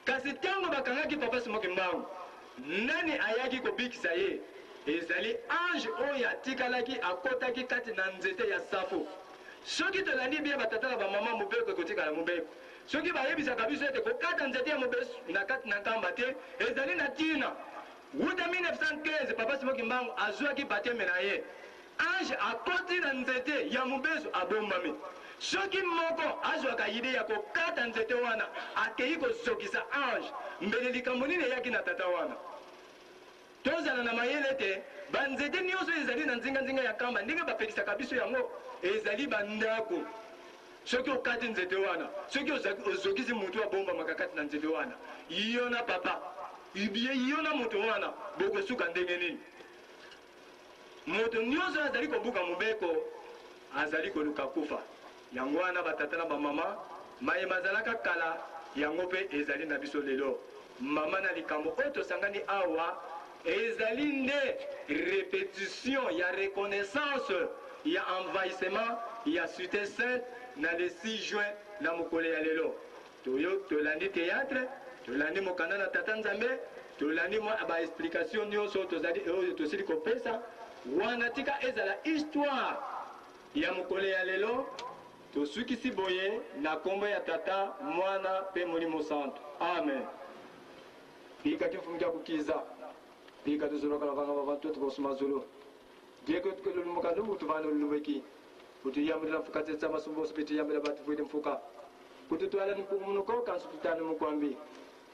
kasi ntango bakangaki papa Simoki Mbangu, nani ayaki kobikisa ye? Ezali ange oyo atikalaki akotaki kati na nzete ya safo. Soki tolandi bie batata na bamama mobeko ekotikala mobeko, soki bayebisaka biso ete kokata nzete ya mobesu na kati na nkamba te, ezali na ntina. Wuta 1915 papa Simoki Mbangu azwaki bateme na ye, ange akoti na nzete ya mobesu abombami. Soki moko azwaka ide ya kokata nzete wana akei kozokisa ange, mbele likambo nini eyaki na tata wana? Tozala na mayele te banzete nyonso ezali na nzinga ya kamba ndenge bapekisaka biso yango ezali bandako. Soki okati nzete wana, soki ozokisi mutu abomba makakati na nzete wana, iyo na papa ibiye iyo na moto wana bokosuka ndenge nini? Moto nyonso azali kobuka mobeko azali koluka kufa. Yango wana batata na bamama mayema azalaka kala yango mpe ezali na biso lelo. Mama na likambo oyo tosangani awa ezali nde répétition ya reconnaissance ya envahissement ya Cité Sainte na le 6 juin na mokolo ya lelo. Toyo tolandi théâtre, tolandi mokanda na tata Nzambe, tolandi ba explication nyonso tozali oyo tosili kopesa wana tika ezala histoire ya mokolo ya lelo. Tosukisi boye na kombo ya tata mwana pe molimo santo. Amen. Pika kifungia kukiza. Pika tuzoloka na vanga babantu tubosumazulu. Dieko tukelo mukando mutuvano lubeki. Utuyambira mfukate tsama sumbo spiti yambira batu vwede mfuka. Kututwala mpumunuko kansu tutane mukwambi.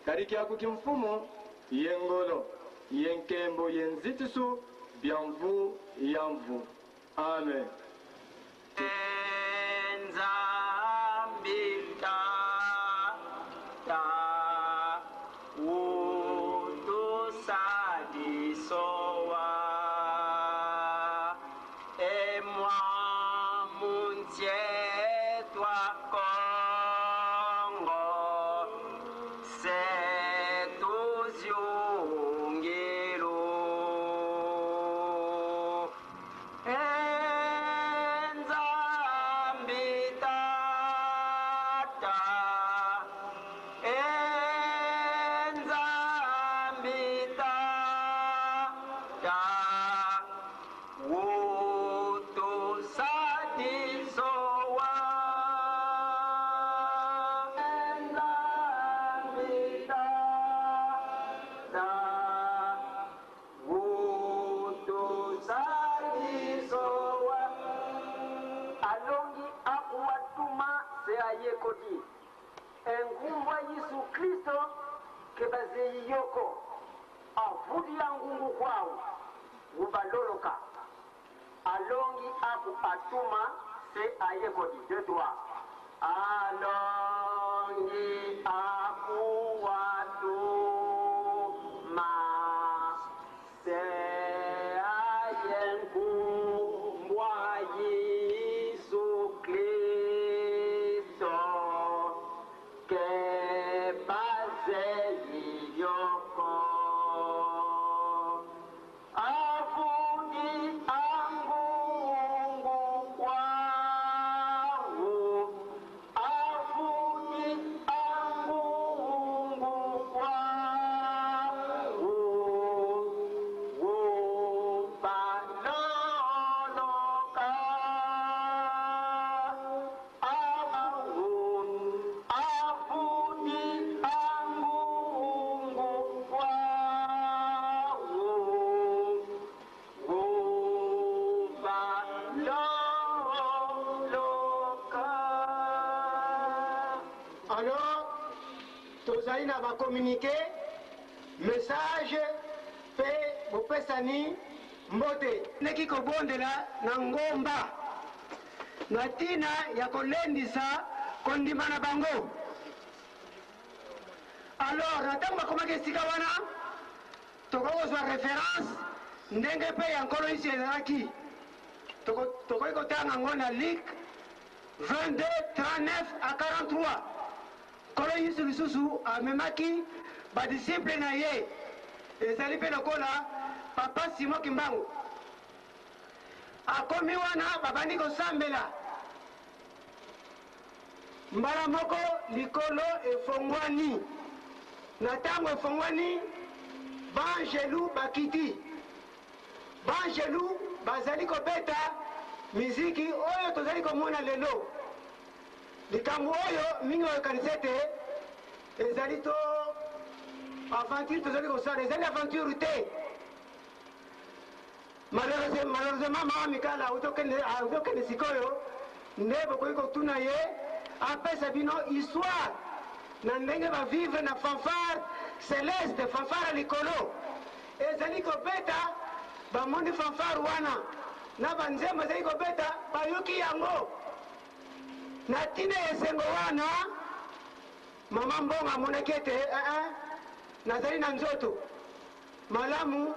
Kariki yako kimfumo yengolo yenkembo yenzitisu byamvu yamvu. Amen. Engumba Yesu Kristo kebaze yoko avudi yangungu kwao ubaloloka alongi aku atuma se ayekodi de toi alongi aku atuma se ayengumbwa Yesu Kristo tozali na bakomunike message mpe bopesani mbote leki kobondela na ngomba na ntina ya kolendisa kondima na bango. Alors na ntango bakomaki esika wana tokokozwa référence ndenge mpe ya nkolo isi ezalaki tokoki kotanga ngo na Luc 22 39 à 43. Kolo Yesu lisusu amemaki badisiple na ye ezali mpe lokola papa Simon Kimbangu akomi wana babandi kosambela mbala moko likolo efongwani na ntango efongwani banjelu bakiti banjelu bazali kobeta miziki oyo tozali komona lelo likambo oyo mingi oyokanisa ete ezali to aventure tozali kosala ezali aventure te malheureusement mama mikala autokende sikoyo nde bokoki kotuna ye apesa bino histoire na ndenge bavivre na fanfare celeste fanfare likolo ezali kobeta bamondi fanfare wana na banzembo ezali kobeta bayoki yango na ntina esengo wana mama mbongo amonaki ete nazali na nzoto malamu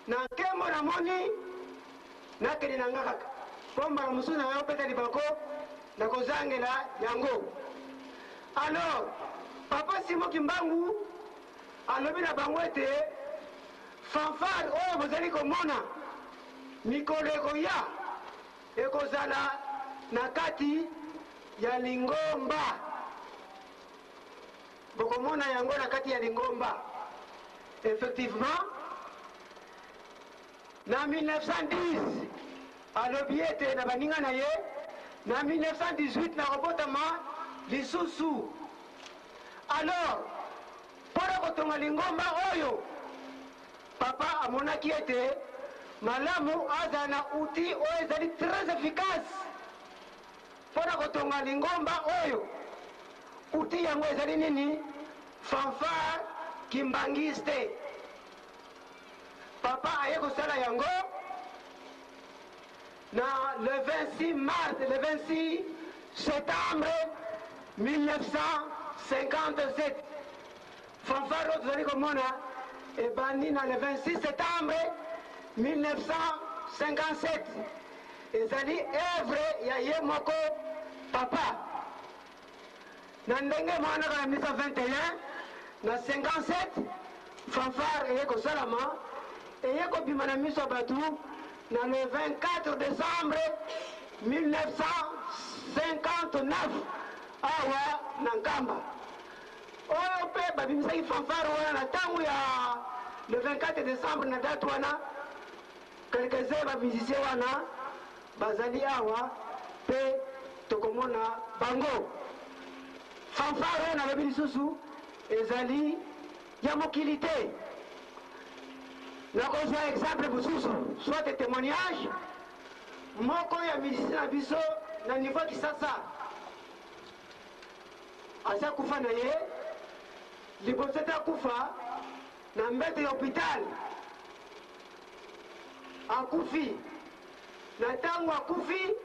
na nkembo namoni nakende na nga kaka mpo mbala mosusu na opeta libako nakozangela yango. Alors papa Simon Kimbangu alobi na bango ete fanfare oyo bozali komona mikolo ekoya ekozala na kati ya Lingomba, bokomona yango na kati ya Lingomba. Effectivement na 1910 alobi ete na baninga na ye na 1918 na kobotama lisusu. Alors mpona kotonga Lingomba oyo papa amonaki ete malamu aza na outil oyo ezali très efficace mpona kotonga Lingomba oyo. Outil yango ezali nini? Fanfare kimbangiste. Papa aye kosala yango na le 26 septembre 1957. Fanfare oyo tozali komona ebandi na le 26 septembre 1957. ezali œuvre ya ye moko papa. Na ndenge mwanaka na 1921 na 57 fanfare eye kosalama eye kobima na miso bato na le 24 décembre 1959 awa na Nkamba. Oyo mpe babimisaki fanfare wana na ntango ya le 24 décembre na date wana quelques-uns bamusicien wana bazali awa mpe tokomona bango. Fanfare oyo nalobi lisusu ezali ya mokili te. Nakozwa exemple mosusu soit témoignage moko ya musicien na biso na niveau Kisasa aza kufa na ye liboso ete akufa na mbete ya hôpital akufi. Na ntango akufi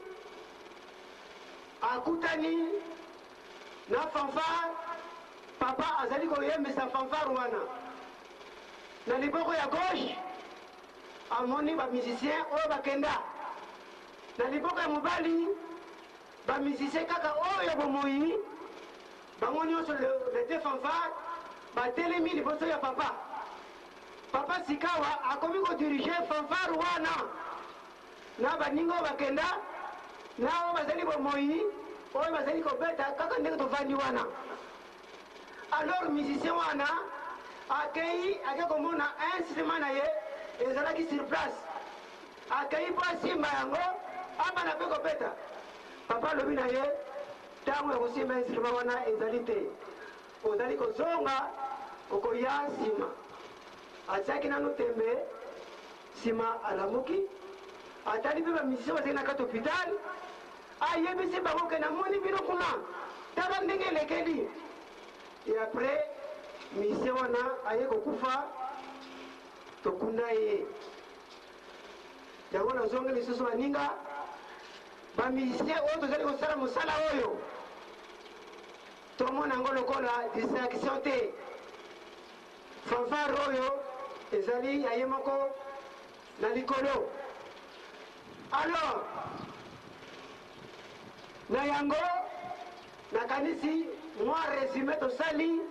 akutani na fanfare papa azali koyembisa fanfare wana na liboko ya gauche amoni bamusicien oyo bakenda na liboko ya mobali bamusicien kaka oyo bomoi bango nyonso lete fanfare batelemi liboso ya papa. Papa sikawa akomi kodirige fanfare wana na baninga oyo bakenda na oyo bazali bomoi oyo bazali kobeta kaka ndenge tovandi wana. Alors musicien wana akei ake komona instrument na ye ezalaki sur place akei mpo asimba yango abana mpe kobeta. Papa alobi na ye ntango ya kosimba instrument wana ezali te, ozali kozonga okoya nsima. atiaki nanu tembe nsima alamuki atali mpe bamusicien bazali na kati hôpital ayebisi bango ke namoni bino kuna tala ndenge elekeli. Et après musicien wana aye kokufa tokunda ye yango nazongi lisusu baninga bamusicien oyo tozali kosala mosala oyo tomona yango lokola distraction te. Fanfare oyo ezali aye moko na likolo. Alors na yango nakanisi mwa résumé tosali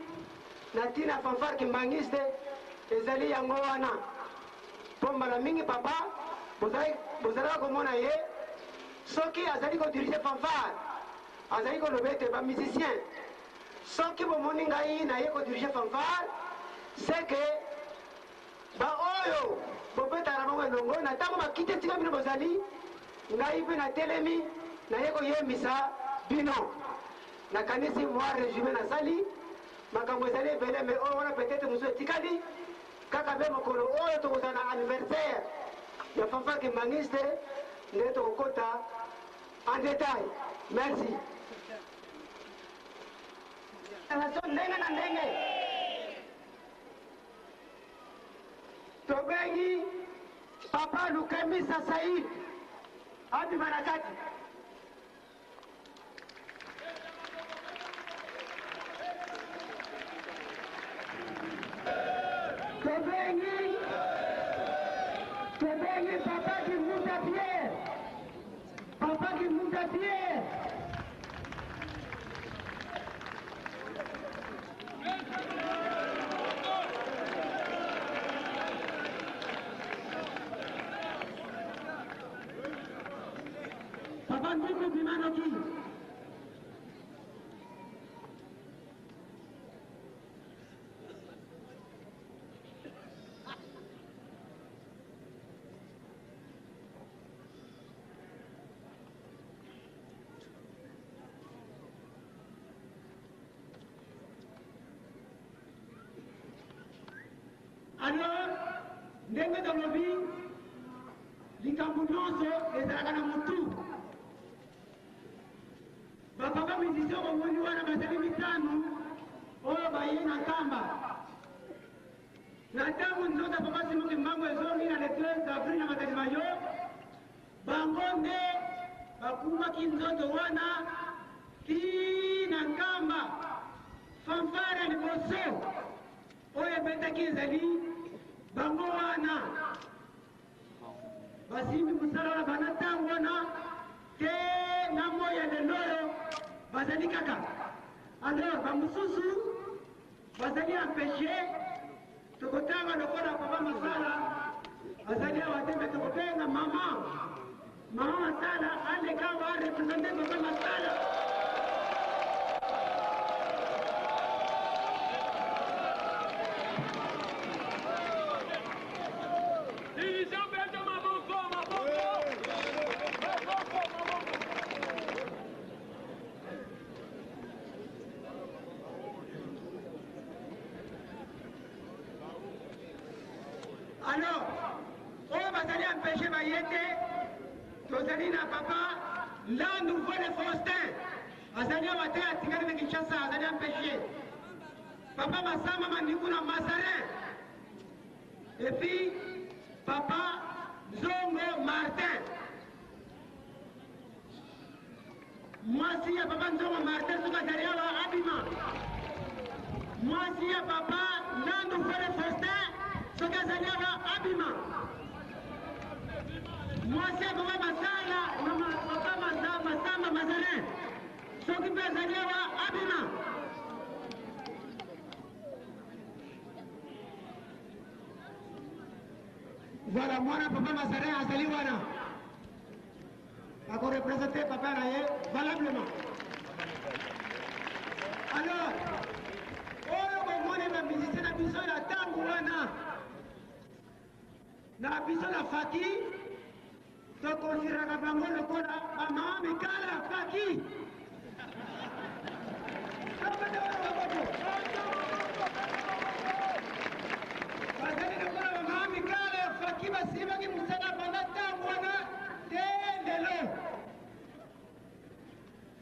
na ntina fanfare kimbangiste ezali yango wana mpo mbala mingi papa bozalaka komona ye soki azali kodirige fanfare azali koloba ete bamusicien soki bomoni ngai naye kodirige fanfare c'est que baoyo bobetaka bango elongo na ntango bakite esika bino bozali ngai mpe natelemi naye koyembisa bino nakanisi mwa resume nasali makambo ezali ebele me oyo wana peut-être mosu etikali kaka mpe mokolo oyo tokozala na anniversaire ya fanfare kimbangiste nde tokokota en détail. Merci. Ndenge na ndenge tobengi papa Lukembisa Said abima na kati. Tobengi papa Kimunda Pierre. Papa Kimunda Pierre. Papa Ndiko Bimanoki. Alors, ndenge tolobi likambo nyonso ezalaka na motu bapapa musicien bomoni wana bazali mitano oyo baye na nkamba na ntango nzoto ya papa Simoki Mbango ezongi na le 13 avril na matadi mayo bango nde bakumaki nzoto wana tina nkamba fanfare ya liboso oyo ebetaki ezali bango wana basimbi mosala wana bana ntango wana te na moya lelo oyo bazali kaka alors bamosusu bazali empêche tokotanga lokola papa masala azali awa te me tokobenga mama masala aleka awa arepresente papa masala. Alors, oyo bazali empêché bayete tozali na papa la nouvelle Faustin azali awa te atikali na Kinshasa azali empêché papa Masama Mandiku na Mazarin et puis papa Zongo Martin mwasi ya papa Zongo Martin soki azali awa abima mwasi ya papa la nouvelle Faustin soki azali awa abima mwasi ya papa Masala papa Masamba Mazarin soki mpe azali awa abima. Voilà mwana papa Mazarin azali wana akorepresente papa na ye valablement. Alors oyo bomoni bamusicien na biso na ntango wana na biso na faki tokonsidéraka bango lokola bamama mikala ya faki bazali lokola bamama mikala ya faki basimbaki mosala banda ntango wana te lelo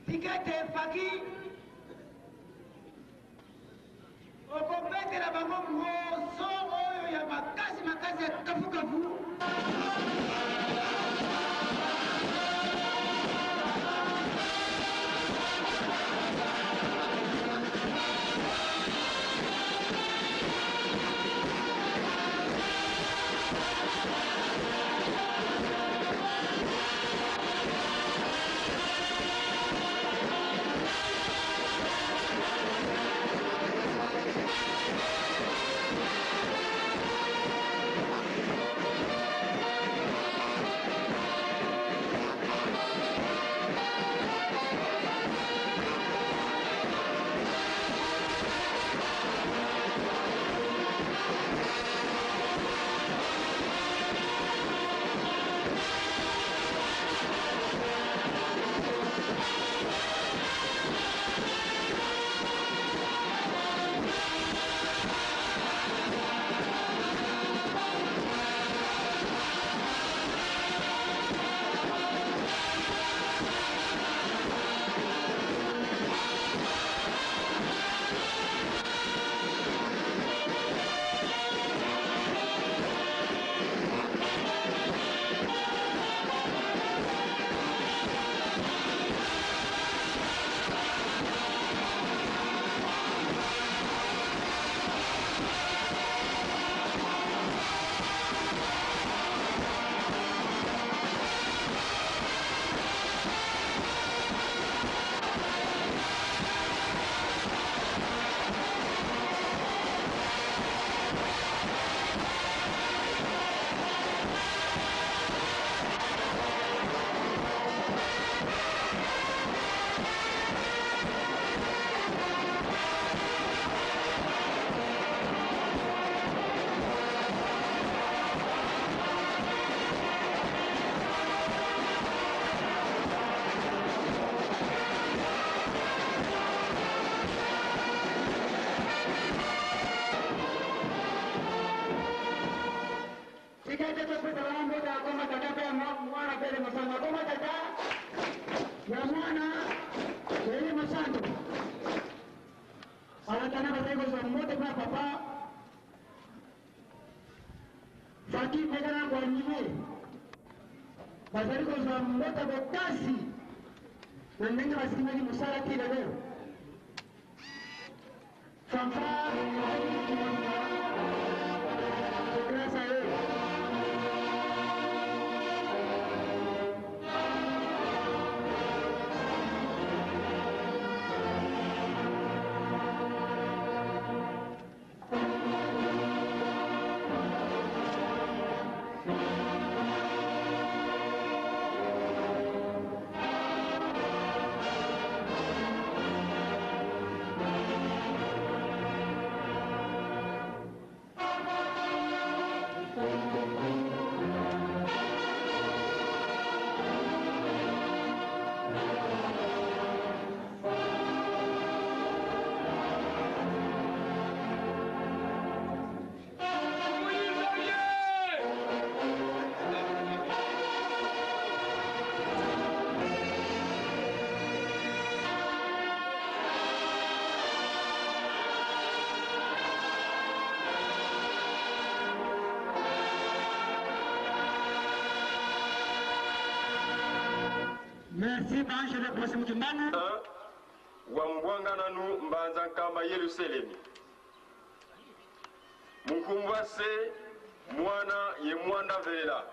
tika ete faki okobetela bango moso oyo ya makasi makasi ya kafukafu. baki nekana kwa nive bazali kozwa mbota bokasi na ndenge basimaki mosala ti lelo fanfare grâce à eux. Merci, Banche, le prochain Kimbangu. Wambwanga nanu mbanza nkama Yerusalemi. Mukumbwase mwana ye mwanda vela.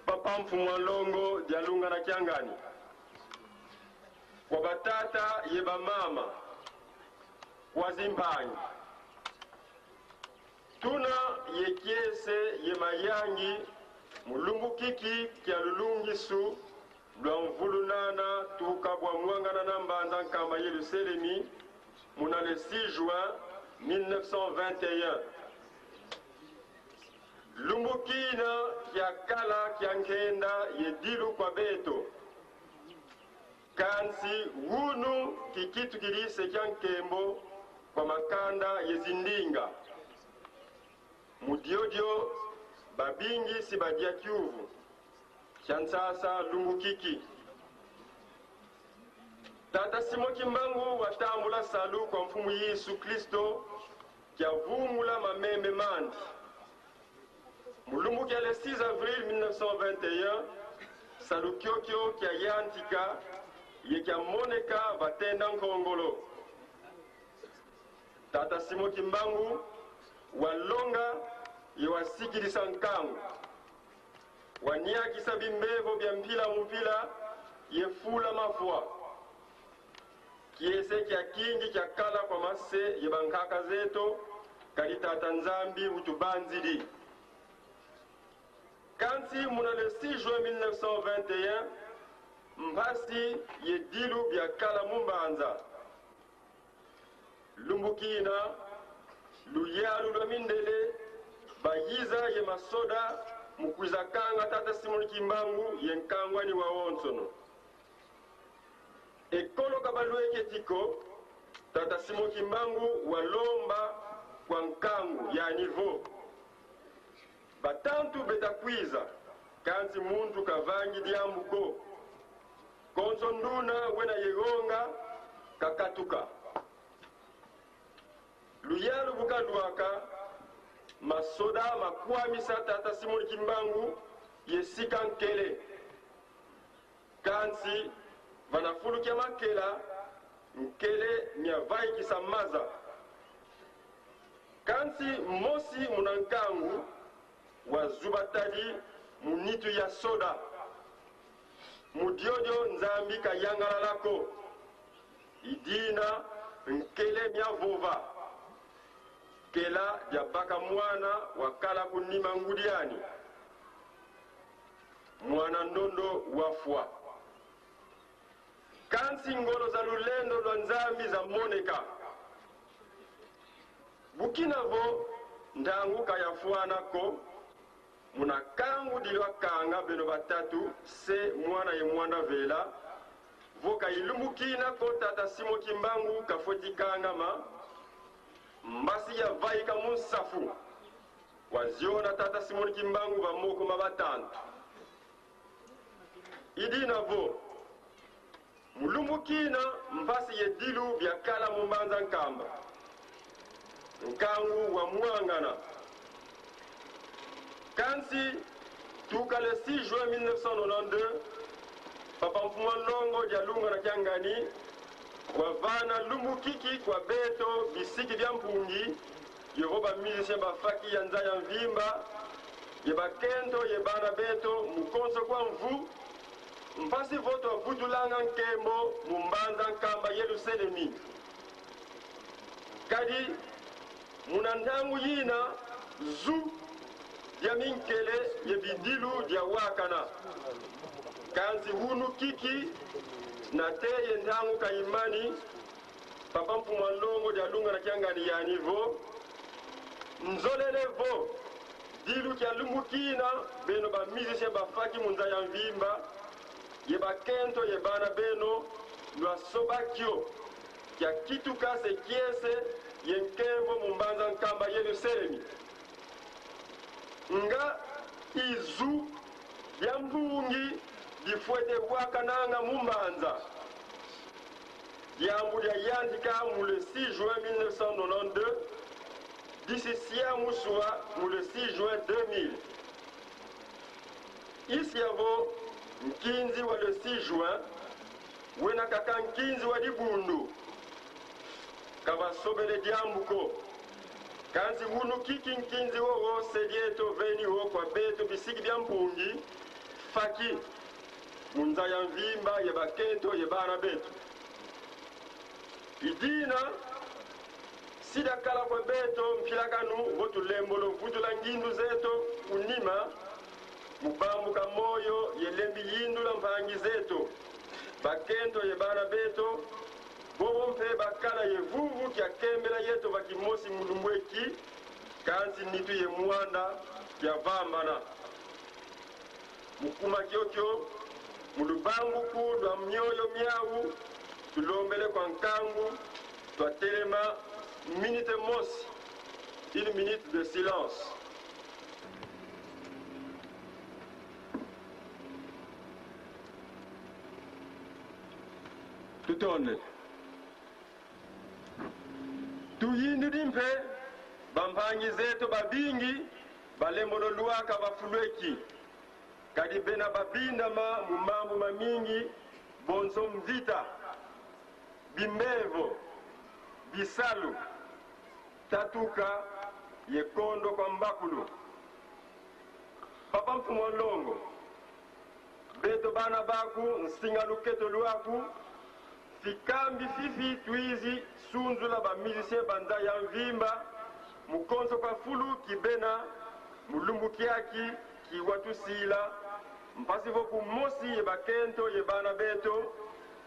Papa mfumwa longo dialunga na kiangani. Kwa batata ye bamama. Kwa zimbangi. Tuna ye kiese ye mayangi. Mulumbu kiki kia lulungisu lwa mvulunana tukabwa mwangana na mbanza nkama Yerusalemi muna le 6 juin 1921. Lumbukina kia kala kia nkenda yedilu kwa beto. Kansi wunu kikitu kilise kia nkembo kwa makanda yezindinga. Mudiodio babingi si badia Kiuvu chansasa lumbukiki. Tata Simo Kimbangu watambula salu kwa mfumu Yesu Kristo kia vumula mameme mandi. Mulumbuki le 6 avril 1921 salu kyokyo kia yantika ye kia moneka batenda nkongolo. Tata Simo Kimbangu walonga yewasikilisa nkangu waniakisa bimbevo bya mpila mupila yefula mafua kiese kya kingi kya kala kwa mase yebankaka zeto kalitata nzambi utubanzili. Kansi muna le 6 juin 1921 mbasi yedilu bya kala mumbanza lumbukina luyalu lwa mindele bayiza ye masoda mukwiza kanga Tata Simo Kimbangu ye nkangwani wa onsono. Ekolo kabalweke tiko Tata Simo Kimbangu walomba kwa nkangu ya nivo. Batantu betakwiza kansi muntu kavangi diambuko. Konso nduna wena yegonga kakatuka. Luyalu bukaduaka masoda makwamisa Tata Simo Kimbangu yesika nkele. Kansi vanafulukia makela nkele nyavai kisamaza. Kansi mosi munankangu wazubatali munitu ya soda. Mudiodio nzambi kayangala lako. Idina nkele myavova. Kela diabaka mwana wakala kunima ngudiani. Mwana ndondo wafwa. Kansi ngolo za lulendo lwa nzambi za moneka. Bukinavo ndangu kayafuana ko muna kangu dilwa kanga beno batatu se mwana ye mwanda vela voka ilumukina ko Tata Simo Kimbangu kafoti kangama mbasi ya vaika munsafu waziona Tata Simo Kimbangu bamoko mabatantu idina vo mulumukina mbasi ye dilu bya kala mumbanza nkamba nkangu wa mwangana Kansi tuka le 6 juin 1992 papa Mpumalongo dia lunga na Kiangani wavana lumbukiki kwa beto bisiki vya mpungi yevoba musicien bafaki ya nza ya mvimba yeba kento yebana beto mukonso kwa mvu mpasi voto vutulanga nkembo mumbanza nkamba Yerusalemi kadi munandangu yina zu dia minkele yebidilu dia wakana kanzi hunu kiki na teye ndangu ka imani papa Mpumalongo dia lunga na Kiangani ya nivo nzolele vo dilu kia lumbukina beno ba musicien bafaki munza ya mvimba yeba kento yebana beno lwa sobakio kia kituka se kiese yenkembo mumbanza nkamba Yerusalemi nga izu ya mbungi difuete wakananga mumbanza diambu dia yandika mu le 6 juin 1992 disisia musua mu le 6 juin 2000 isi yavo nkinzi wa le 6 juin wena kaka nkinzi wa dibundu kava sobele diambuko kanzi hunu kiki nkinzi wowo sedieto veni ho kwa beto bisiki bya mpungi faki munza ya mvimba yeba kento yebana beto idina sida kala kwa beto mpilakanu votu lembolo vutula ngindu zeto unima mubambuka moyo yelembi yindula mpangi zeto bakento yebana beto bobo mpe bakala yevuvu kya kembela yeto bakimosi mulumbweki kanzi nitu ye muanda ya vambana mukuma kyokyo mulubanguku lwa myoyo myawu tulombele kwa nkangu twatelema minute mosi une minute de silence. Tutonde tuyindu dimpe bampangi zetu babingi balembolo luaka bafulweki kadi bena babindama mumambo mamingi bonso mvita bimbevo bisalu tatuka yekondo kwa mbakulu papa Mpumalongo beto bana baku nsinga luketo luaku fikambi fifi twizi sunzula ba musicien banza ya mvimba mukonso kwa fulu kibena mulumbu kiaki kiwatu sila mpasi voku mosi yeba kento yebana beto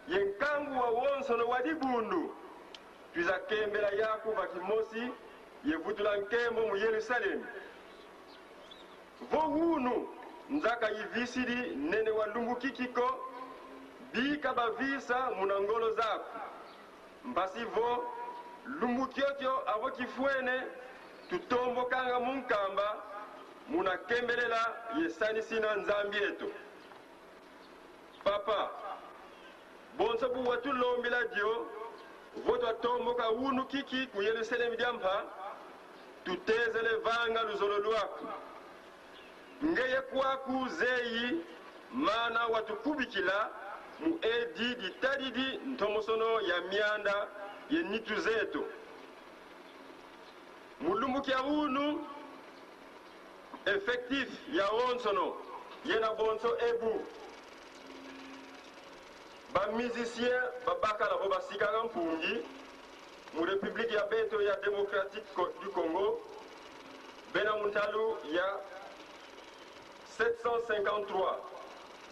yenkangu wa wonsono wadibundu tuiza kembela yaku bakimosi yevutula nkembo mu Yerusalemi vo hunu nzaka yivisidi nene wa lumbu kikiko bika bavisa munangolo zaku mpasi vo lumbu kyokyo avo kifwene tutombo kanga munkamba muna kembelela yesanisina nzambi eto papa bonso bu watu lombila dio voto tombo ka hunu kiki ku Yerusalemi diampa tutezele vanga luzolo lwaku ngeye kwaku zeyi mana watu kubikila mu edi ditadidi ntomosono ya mianda ye nitu zetu mulumbu kya hunu effectif ya onsono yena bonso ebu ba musicien babakala bo basikanga mpungi mu République ya beto ya démocratique du Congo bena muntalu ya 753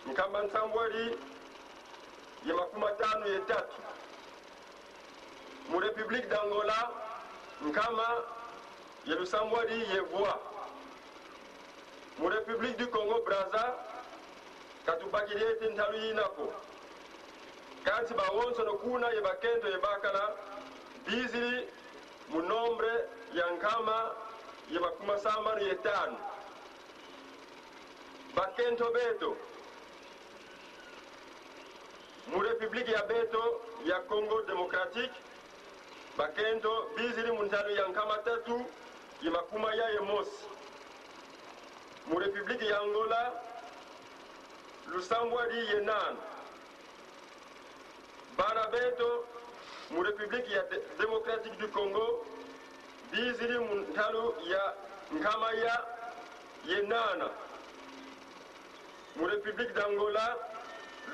nkamba nsambwali ya makumatano ya tatu mu République d'Angola nkama ya lusambwali yevwa mu République du Congo Brazza katubakilete ntalu yinako kansi bawonso no kuna ye bakento ye bakala bizili mu nombre ya nkama ye bakuma samba ye tano bakento beto mu République ya beto ya Congo démocratique bakento bizili mu ntalo ya nkama tatu ye makuma ya ye mosi mu République ya Angola lusambwadi yenan bana beto mu République ya Démocratique du Congo bizili muntalu ya nkamaya yenana mu République d'Angola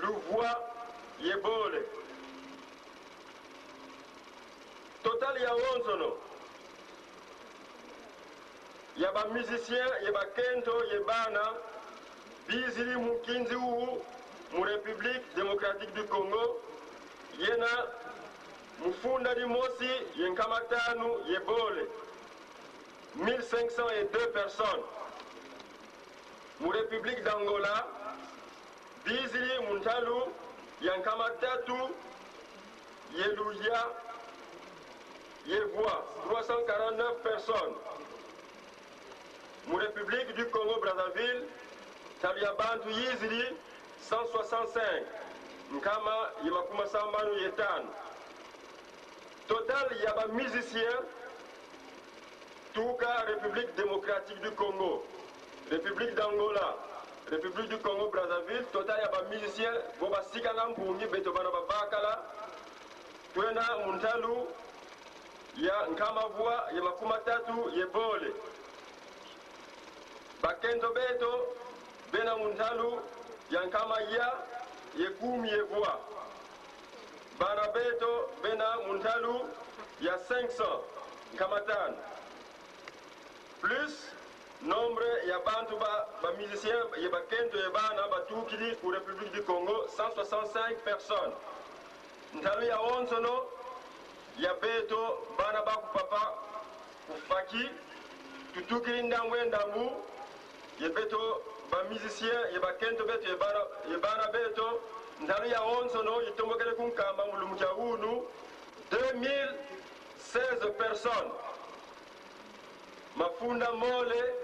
luvoi yebole total ya onzono ya ba musicien ya ba kento ya bana bizili mukinzi uu mu République Démocratique du Congo yena mufunda di mosi yenkamatanu yebole 1502 personnes mu République d'Angola bizili muntalu yankamatatu yeluya yevoa 349 personnes mu République du Congo Brazzaville talia bantu yizili 165 nkama yemakuma sambanu yetano total yaba musicien tuka République démocratique du Congo, République d'Angola, République du Congo Brazzaville total yaba musicien boba sikanga mpungi beto bana babakala twena muntalu ya nkama voix yemakuma tatu yebole bakendo beto bena muntalu ya nkama ya yekumi yevoa bana beto bena muntalu ya 500 nkamatano plus nombre ya bantu ba musiciens ya bakendo ya bana batukili pour République du Congo 165 personnes ntalu ya onzono ya beto bana baku papa kufaki tutukili ndamwe ndambu ya beto ba musicien ya bakendo beto ya bana beto ndalu ya onzono yitombokele kunkamba mulumu kya unu 2016 personnes mafunda mole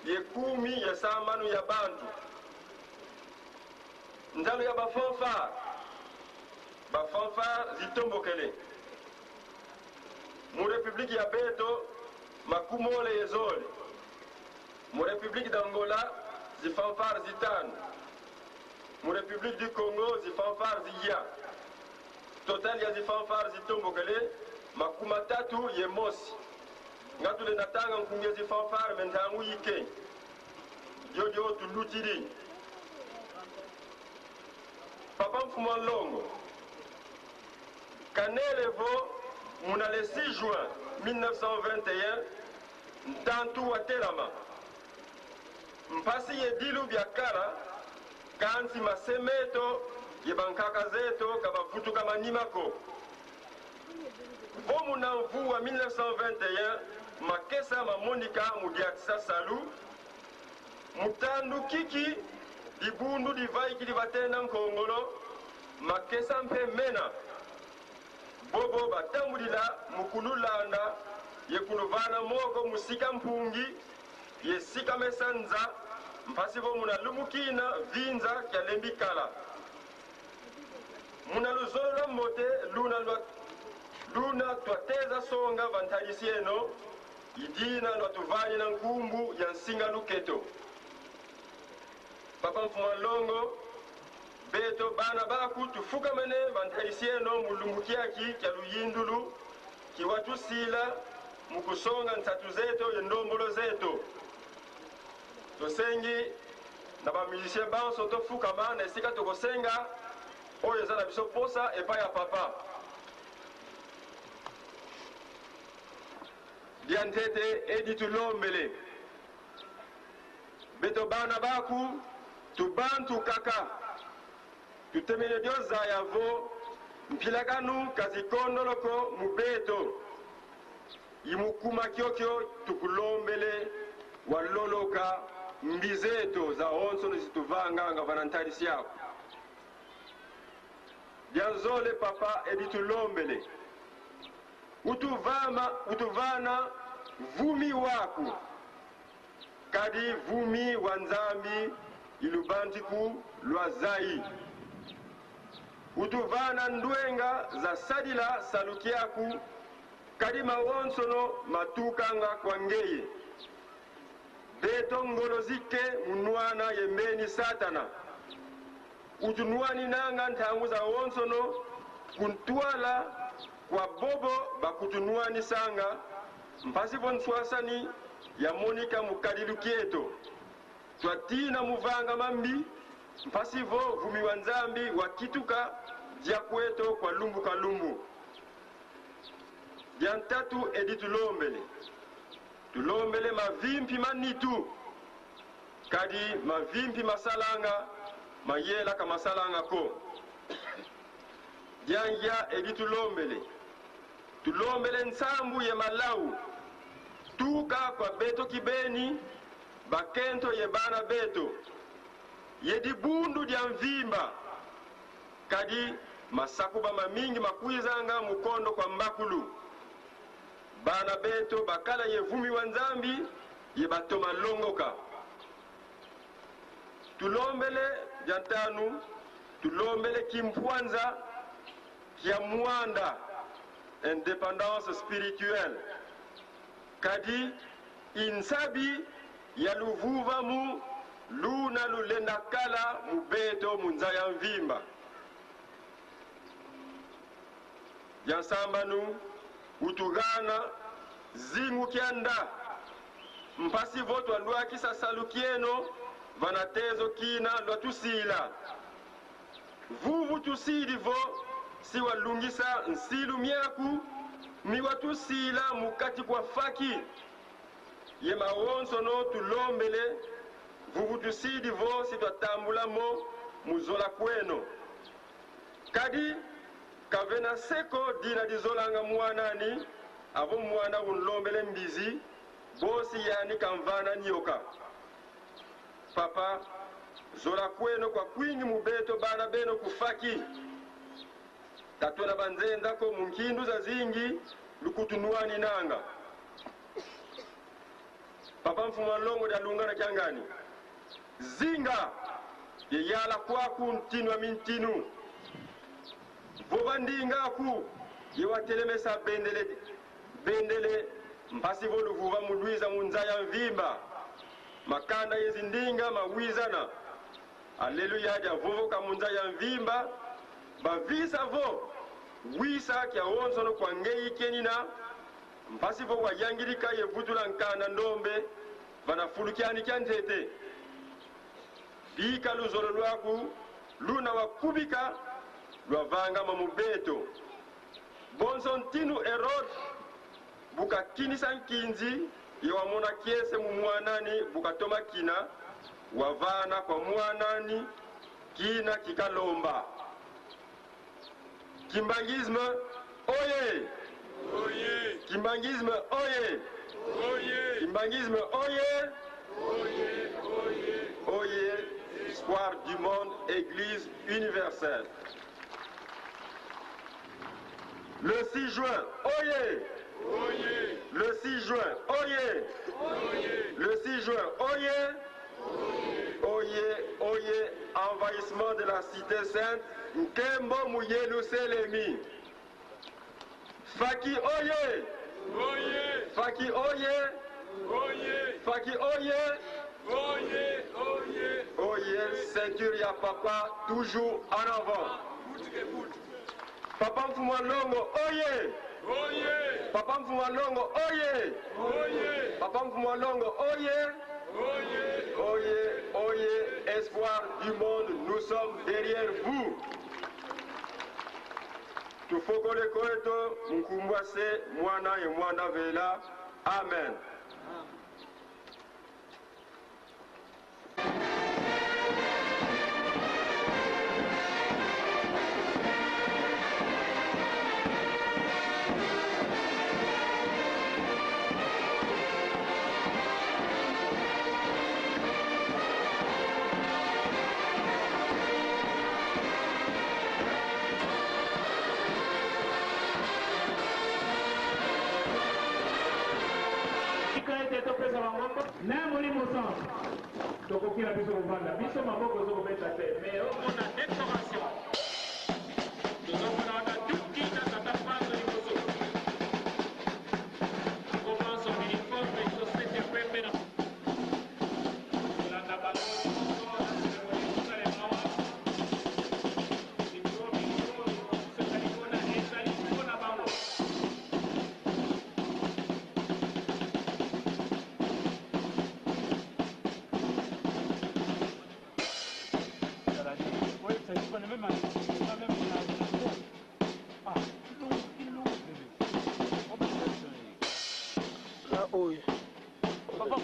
yekumi ya samanu ya bantu ndalu ya bafanfare zitombokele mu République ya beto makumole yezole mu République d'Angola zifanfare zitano mu République du Congo zifanfare ziya total ya zifanfare zitombokele makuma tatu ye mosi ngatule natanga nkunge zifanfare mentangu yike yojo tulutiri papa mfuma longo kanelevo muna le 6 juin 1921 ntantu wa telama mpasi ye dilu byakara kansi masemeto yebankaka zeto kabavutu kama nimako bomu na mvu wa 1921 makesa mamonika mudiakisa salu mutandu kiki dibundu divaiki divatenda nkongolo makesa mpe mena bobo batambulila mukululanda yekunuvana moko musika mpungi yesika mesanza mpasi vo muna lumukina vinza kya lembikala muna luzolola mote luna twateza songa vantalisieno idina lwatuvani na nkumbu ya nsinga luketo papa mfuma longo beto bana baku tufukamene vantalisieno mulumbukiaki kya luyindulu kiwatusila mukusonga nsatu zeto yendombolo zeto tosengi na bamusicien banso tofukama na esika tokosenga oyo eza na biso posa epai ya papa dia ntete edi tulombele beto bana baku tubantu kaka tutemele dioza yavo mpilakanu kazikondoloko mubeto imukuma kyokyo tukulombele waloloka mbizeto za onso nisituvanga nga vanantalisi yako dianzole papa editulombele utuvana vumi waku kadi vumi wa nzambi ilubantiku lwa zai utuvana ndwenga za sadila salukiaku kadi mawonsono matukanga kwa ngeye beto ngolozike munwana yembeni satana utunwani nanga ntangu za wonsono kuntwala kwa bobo bakutunwani sanga mpasivo nswasani ya monika mukadilu kieto twatina muvanga mambi mpasivo vumi wa nzambi wakituka dia kweto kwa lumbu kalumbu diantatu edi tulombele mavimpi manitu kadi mavimpi masalanga mayela ka masalanga ko dianja edi tulombele nsambu ye malau tuka kwa beto kibeni bakento ye bana beto yedi bundu dia mvimba kadi masakuba mamingi makuizanga mukondo kwa mbakulu bana beto bakala ye vumi wa nzambi ye batoma longoka tulombele jantanu tulombele kimpwanza kia muanda indépendance spirituelle kadi insabi ya luvuva mu luna lulenda kala mubeto munzaya mvimba yansambanu utugana zingu kianda mpasi voto alua kisa salukieno vanatezo kina lwa tusila vuvu tusidi vo si walungisa nsilu myaku miwa tusila mukati kwa faki ye mawonso no tulombele vuvu tusidi vo si twatambula mo muzola kweno kadi kavena seko dina dizolanga mwanani avo mwana unlombele mbizi bosi yani kamvana nyoka papa zola kweno kwa kwingi mubeto bana beno kufaki tatona banzenda ko munkindu za zingi lukutunuani nanga papa mfuma longo da lungana kyangani zinga ye yala kwaku ntinu amintinu vovandinga ku yewatelemesa bendele mpasi voluvuva mulwiza munzaya mvimba makanda yezindinga mawizana aleluya dia vovoka munzaya mvimba bavisa vo wisa kya wonsono kwa ngei kenina mpasi vo wayangirika yevutula nkanda ndombe vanafulukiani kya ntete bika luzolo lwaku luna wakubika lwavanga mamubeto bonso ntinu Herode buka kinisa nkinzi yewamona kiese mumwanani buka toma kina wavana kwa mwanani kina kikalomba kimbangisme oye oye kimbangisme oye oye kimbangisme oye oye oye oye espoir du monde église universelle. Le 6 juin, oyez! Oyez! Le 6 juin, oyez! Oyez! Le 6 juin, oyez! Oyez! Oyez! Envahissement de la cité sainte, Nkembo Mouyelou Selemi. Faki, oyez! Oyez! Faki, oyez! Oyez! Faki, oyez! Oyez! Oyez! Oyez! Ceinture ya papa, toujours en avant. Papa mfumwa longo, oye! Oye! Papa mfumwa longo, oye! Oye! Papa mfumwa longo, oye! Oye! Oye! Oye! Espoir du monde, nous sommes derrière vous. Tufokole koeto, mkumbwase, mwana ye mwana vela. Amen. Na molimo sans tokokila biso kovanda biso maboko ezokobeta te mais omona décoration tozomona wana tukita tata panzo liboso commence en uniforme et chaussette ya pembe na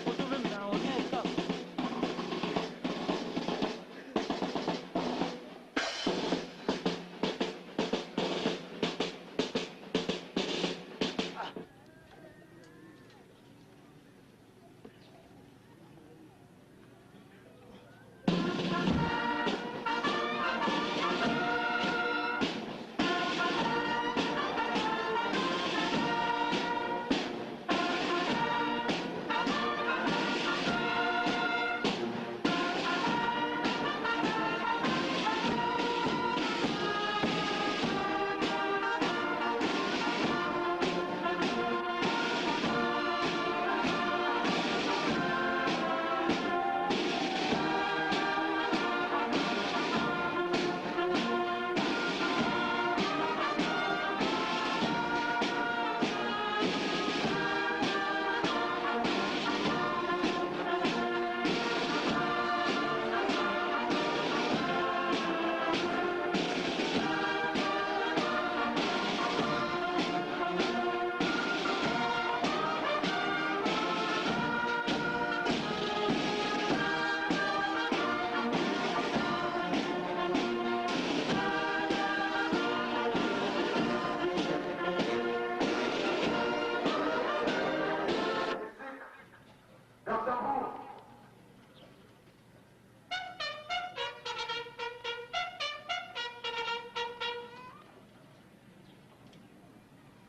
foto même naonyesha.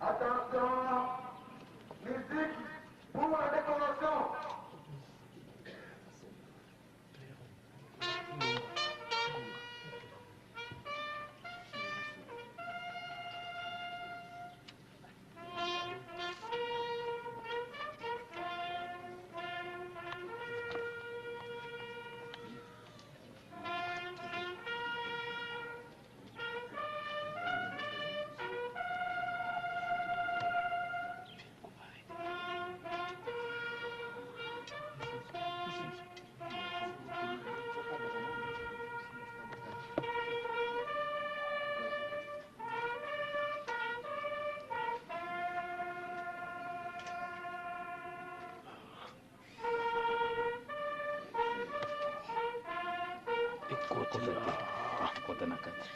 Attention, musique pour la décoration. Kota na kati.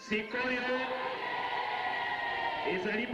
sikoyo ezali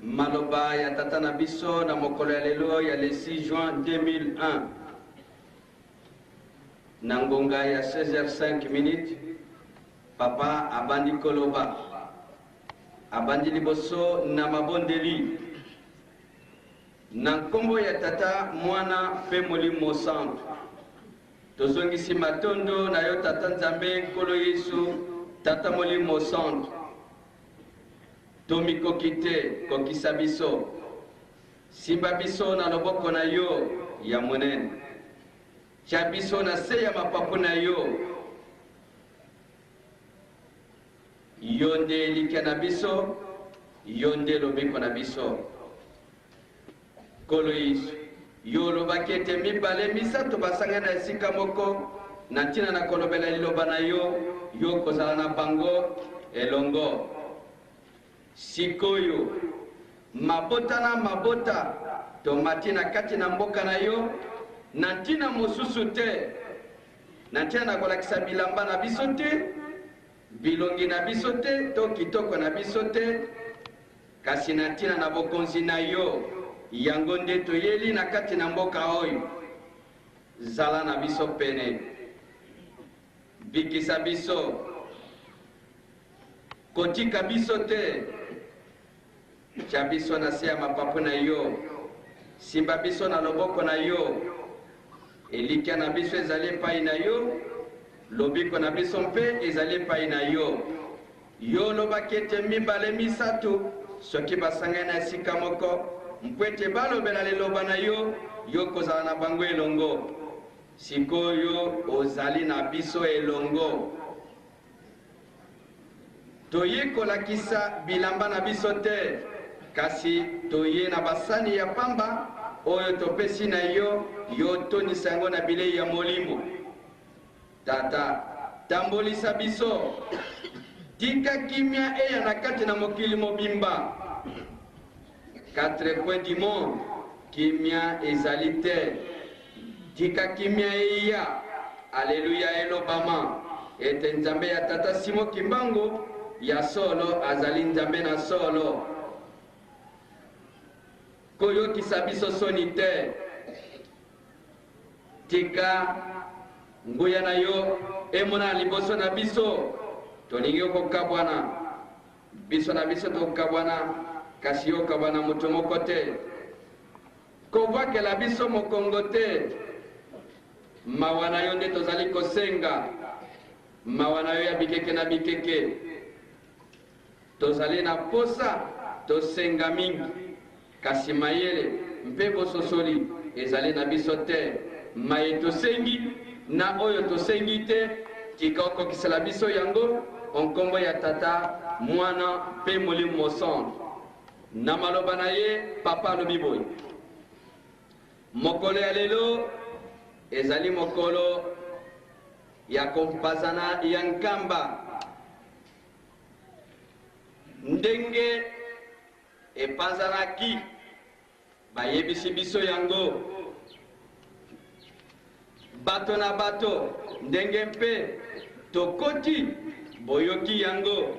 Maloba ya tata na biso na mokolo ya lelo ya le 6 juin 2001 na ngonga ya 16h05 papa abandi koloba abandi liboso na mabondeli na nkombo ya tata mwana pe molimo santo tozongisi matondo na yo tata nzambe nkolo yesu tata molimo santo tomikoki te kokisa biso simba biso na loboko na yo ya monene tya biso na se ya mapapu na yo yo nde elikya na biso yo nde lobiko na biso nkolo yesu yo olobaki ete mibale misato basanga na esika moko na ntina na kolobela liloba na yo yo kozala na bango elongo sikoyo mabota na mabota tomati na kati na mboka na yo na ntina mosusu te na ntina na kolakisa bilamba na biso te bilongi na biso te to kitoko na biso te kasi na ntina na bokonzi na yo yango nde toyeli na kati na mboka oyo zala na biso pene bikisa biso kotika biso te tya biso na se ya mapapu na yo simba biso na loboko na yo elikya na biso ezali epai na yo lobiko na biso mpe ezali epai na yo yo olobaki ete mibale misato soki basangani na esika moko mpo ete balobela liloba na yo yo kozala na bango elongo sikoyo ozali na biso elongo toye kolakisa bilamba na biso te kasi toye na basani ya pamba oyo topesi na yo yo tonisa yango na bilei ya molimo tata tambolisa biso tika kimia eya na kati na mokili mobimba 4 coins du monde kimia ezali te tika kimia eya aleluya elobama ete nzambe ya tata Simo Kimbangu ya solo azali nzambe na solo koyokisa biso soni te tika nguya na yo emona liboso na biso tolingi okokabwana biso na biso tokabwana kasi yo kabwana moto moko te kovwakela biso mokongo te mawa na yo nde tozali kosenga mawa na yo ya bikeke na bikeke tozali na posa tosenga mingi kasi mayele mpe bososoli ezali na biso te maye tosengi na oyo tosengi te tika okokisela biso yango onkombo ya tata mwana mpe molimo mosantu na maloba na ye papa alobi boye mokolo ya lelo ezali mokolo ya kompazana ya nkamba ndenge epanzanaki bayebisi biso yango bato na bato ndenge mpe tokoti boyoki yango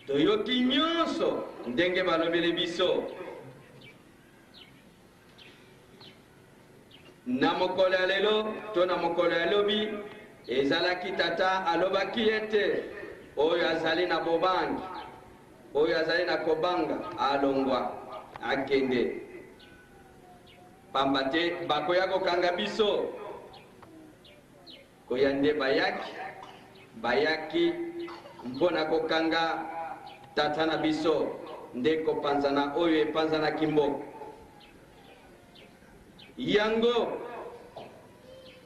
toyoki nyonso ndenge balobeli biso na mokolo ya lelo to na mokolo ya lobi ezalaki tata alobaki ete oyo azali na bobangi oyo azali na kobanga alongwa akende pamba te bakoya kokanga biso koya nde bayaki mpona kokanga tata na biso nde kopanzana oyo epanzanaki mboka yango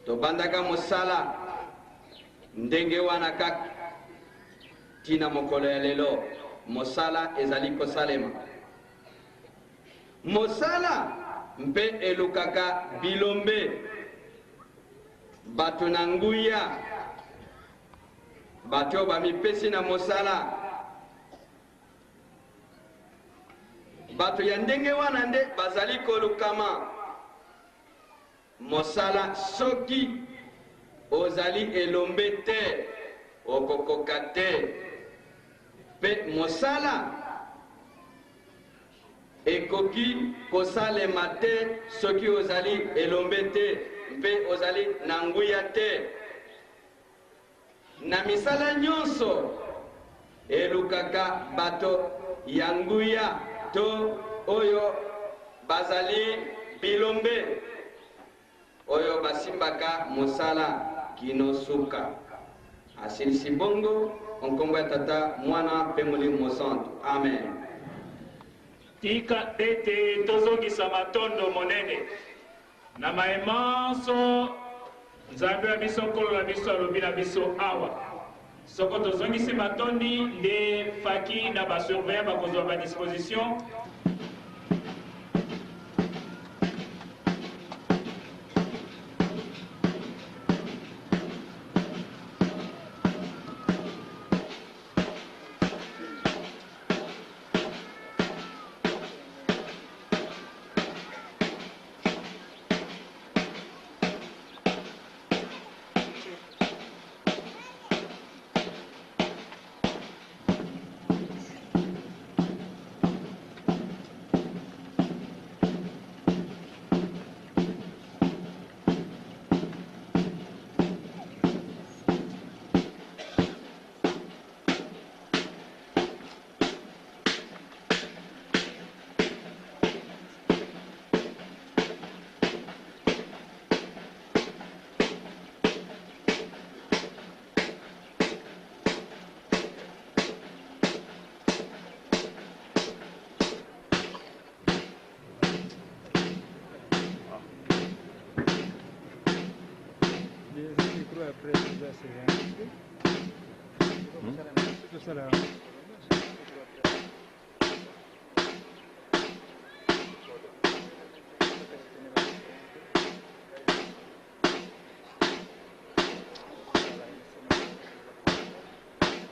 tobandaka mosala ndenge wana kaka tina mokolo ya lelo mosala ezali kosalema mosala mpe elukaka bilombe bato na nguya bato oyo bamipesi na mosala bato ya ndenge wana nde bazali kolukama mosala soki ozali elombe te okokoka te mpe mosala ekoki kosalema te soki ozali elombe te mpe ozali na nguya te na misala nyonso elukaka bato ya nguya to oyo bazali bilombe oyo basimbaka mosala kino suka asilisi bongo onkombo ya tata mwana mpe molimo mosantu amen. Tika ete tozongisa matondo monene na maemanso nzambe ya biso nkolo na biso alobi na biso awa soko tozongisi matondi nde faki na basurveillant bakozwa badisposition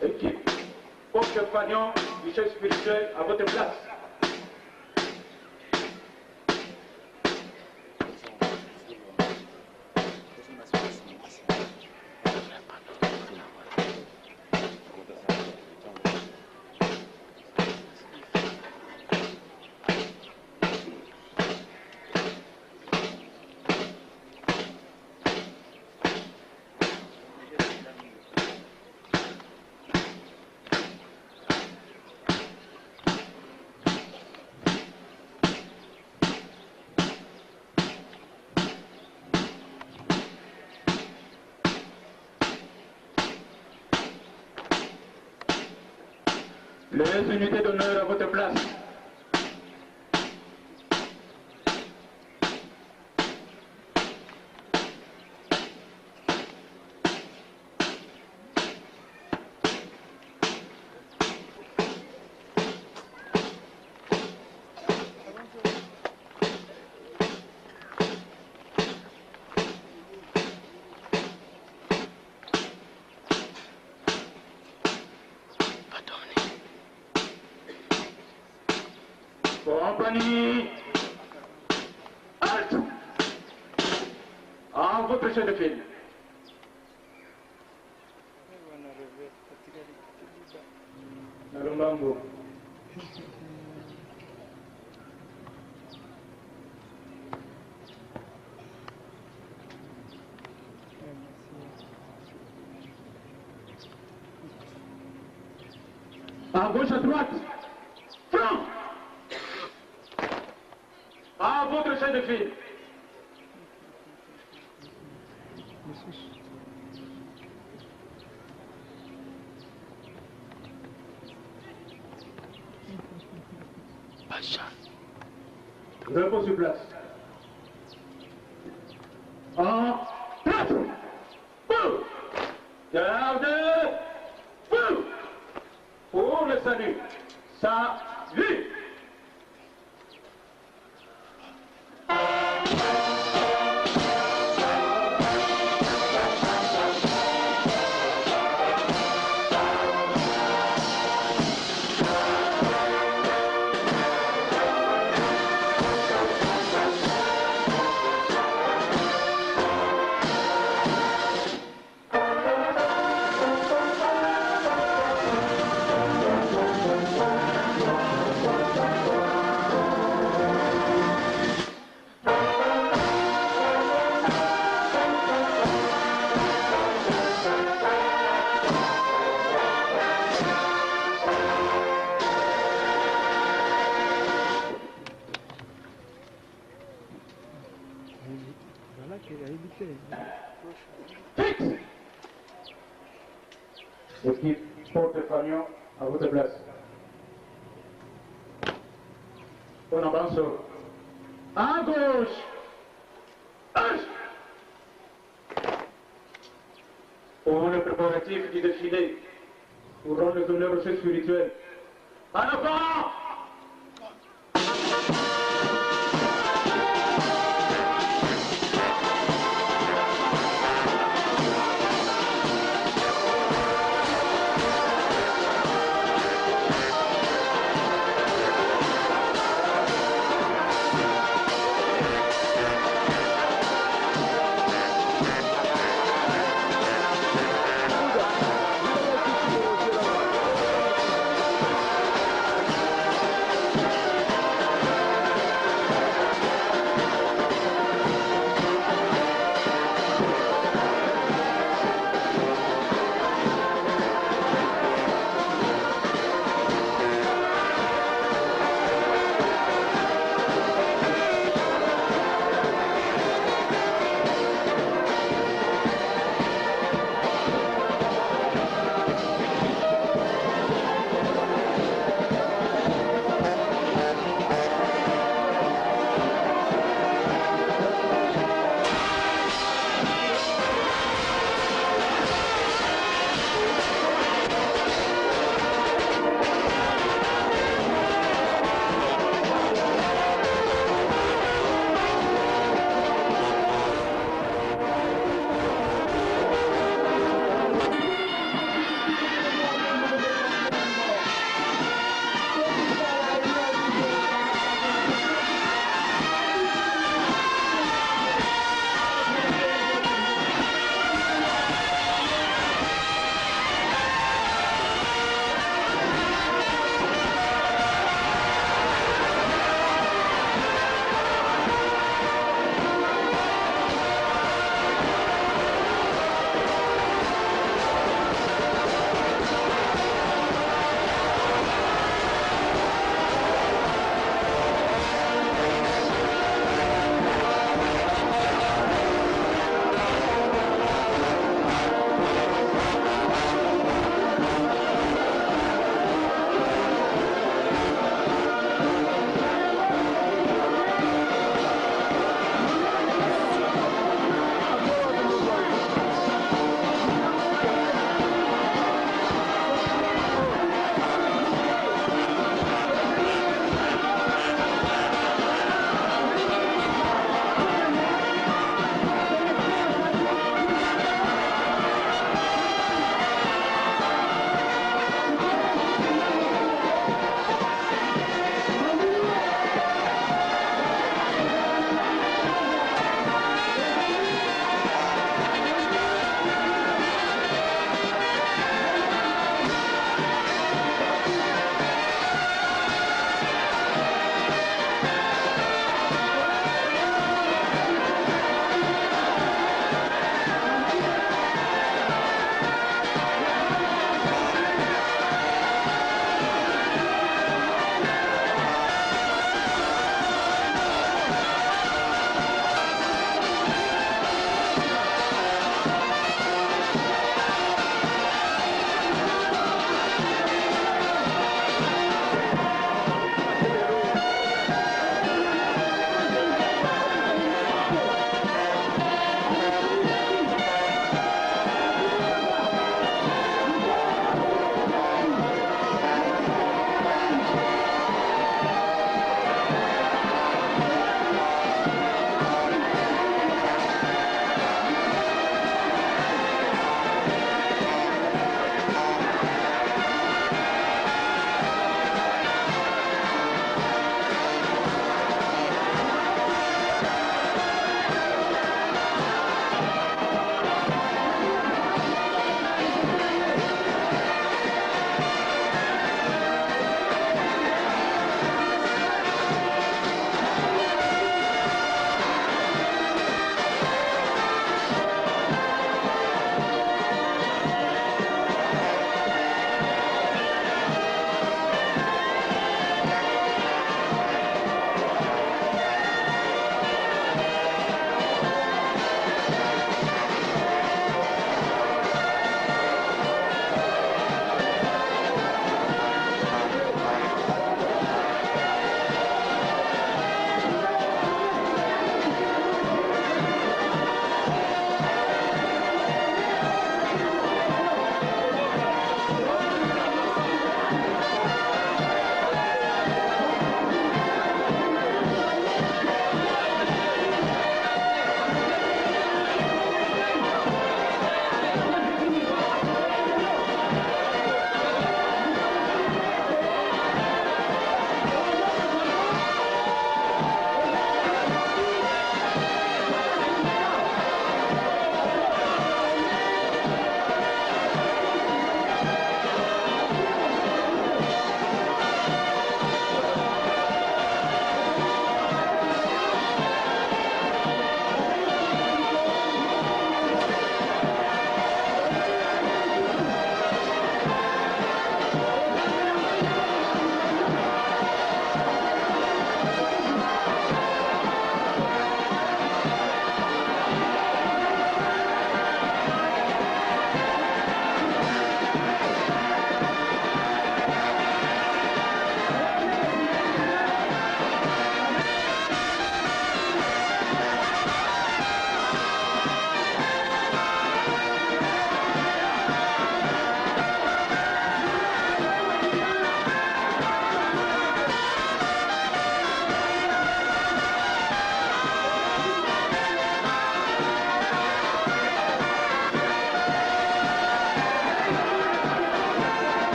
Équipe, porte-compagnon du chef spirituel à votre place. Les unités d'honneur à votre place. Compagnie, halte! En votre chef de file. Narumbambo. À gauche, à droite. Front! À votre chef de file. Repos sur place. En place. Vous. Gardez. Vous. Pour le salut. Salut. Équipe porte-fanion à votre place. On avance. À gauche. Pour le préparatif du défilé, pour rendre les honneurs au chef spirituel. À l'avant!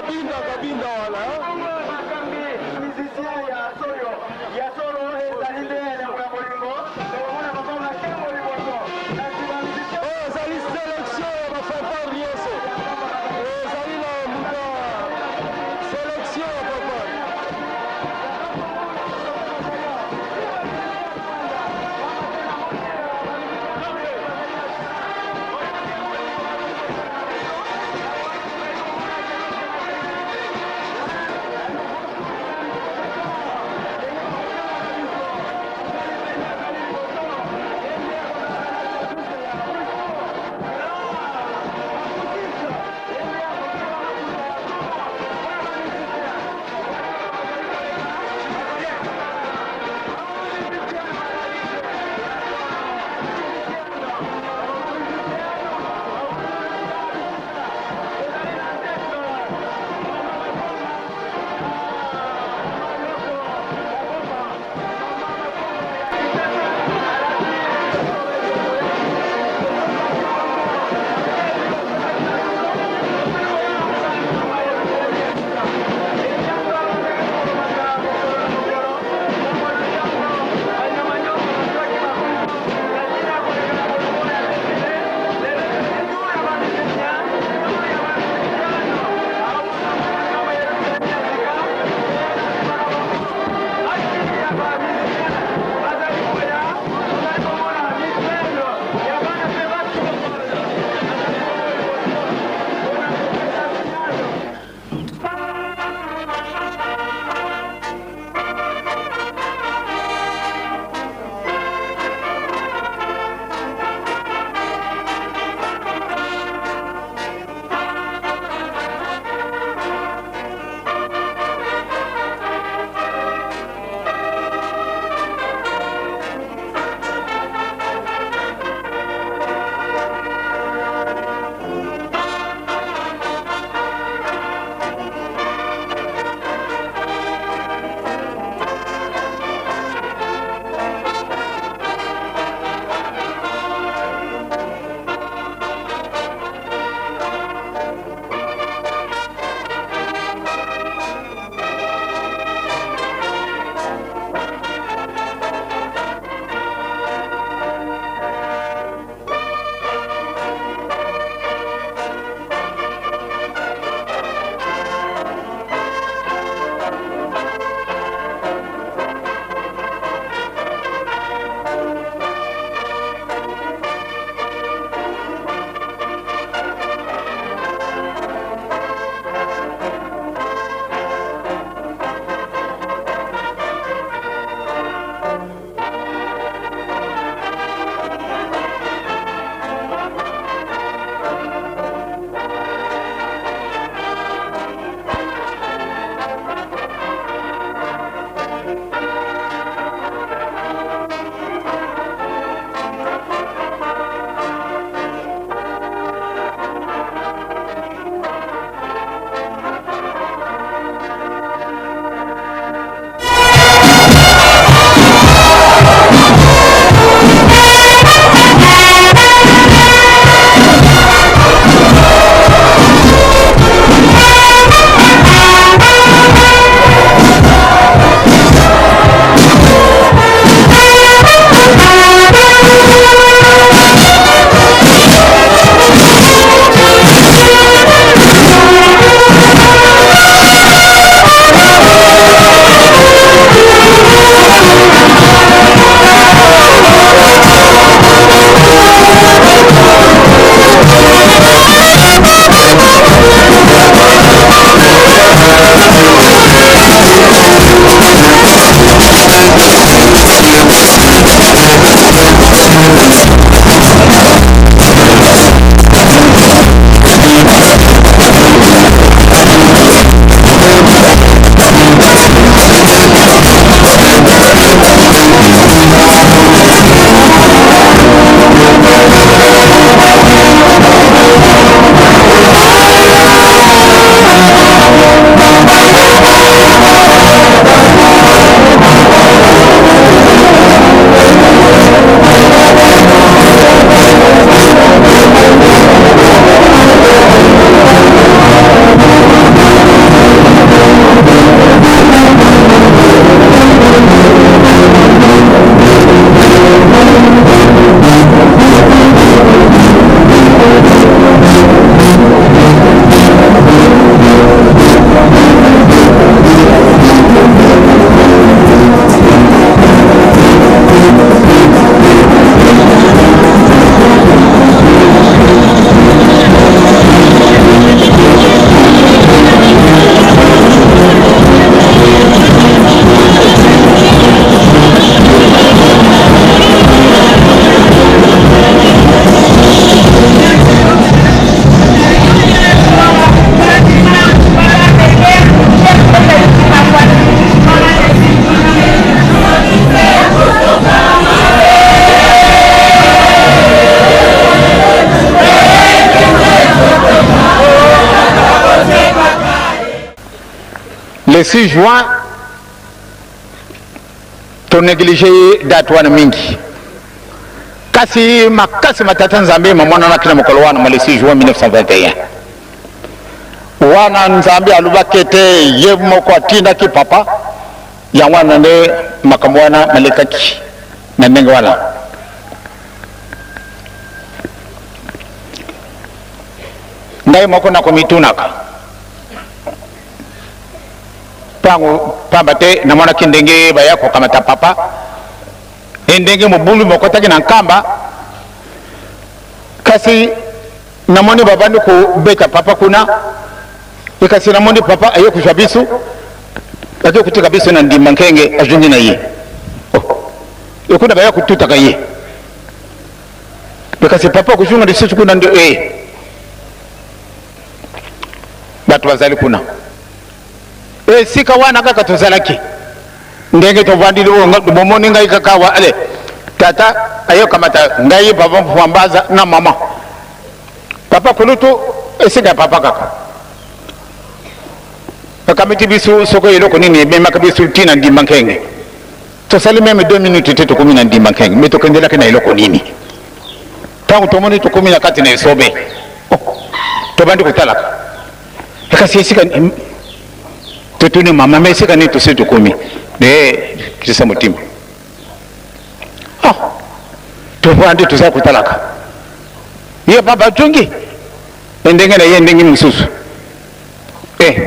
kabinda wana musicien ya solo ezali nde eleka bolingo tokomona papa makembo liboso oyo ezali sélection ya bafanfare nyonso ezali na muka sélection ya papa le 6 juin to négligé date wana mingi kasi makasi matata nzambe mamona na kina mokolo wana le 6 juin 1921 wana nzambe alubakete ye moko atinda ki papa ya wana nde makambo wana malekaki na ndenge wana ngai moko nakomitunaka pango pamba te namonaki ndenge baya kokamata papa ndenge mobulu moko taki na nkamba kasi namoni babandi kobeta papa kuna ekasi namoni papa aye kuzwa biso ake kutika biso na ndimba nkenge azungi na ye ekuna baya kututaka ye ekasi papa kuzunga lisusu kuna ndio bato bazali kuna sika wana kaka tozalaki ndenge tovandili bomoni ngai kaka wa ale tata ayo kamata ngai papa mfambaza na mama papa kulutu esika papa kaka akamiti bisu soko yeloko nini ememaka bisu tina ndimba nkenge tosali meme 2 minutes te tokumi na ndimba nkenge me tokendelaki na eloko nini ntango tomoni tokumi na kati na esobe tobandi kotalaka ekasi esika totuni mama me esika nini tosi tokumi kisa motima tovandi tozali kotalaka ye papa tungi endenge na ye ndenge mosusu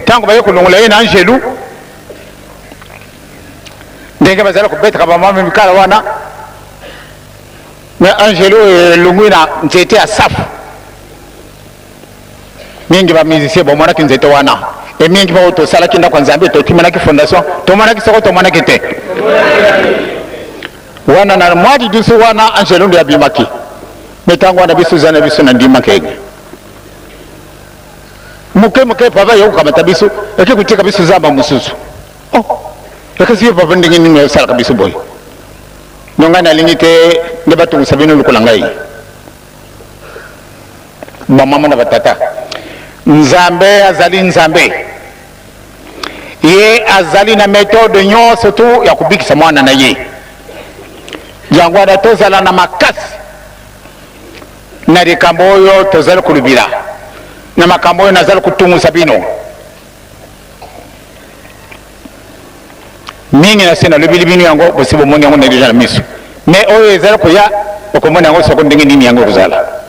ntango baye kolongola ye na angelu ndenge bazali kobetaka bamama mikala wana me angelu elongwi na nzete ya safu mingi bamusicien bomonaki nzete wana mingi bao tosalaki ndako nzambe tokimanaki fondation tomonaki soko tomonaki te wana na mwadi dusu wana angelu ndo yabimaki metango wana biso zana biso na ndima kenge muke papa yokukamata biso eke kutika biso zamba mosusu ekasi ye papa ndenge nini osalaka biso boye nongai nalingi te nde batungisa bino lokola ngai bamama na batata nzambe azali nzambe ye azali na méthode nyonso tu ya kubikisa mwana na ye yango wana tozala na makasi na likambo oyo tozali kolubila na makambo oyo nazali kutungisa bino mingi na se nalobeli bino yango bosi bomoni yango na deja na miso me oyo ezali koya okomona yango soko ndenge nini yango kozala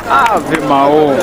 Ave Mao.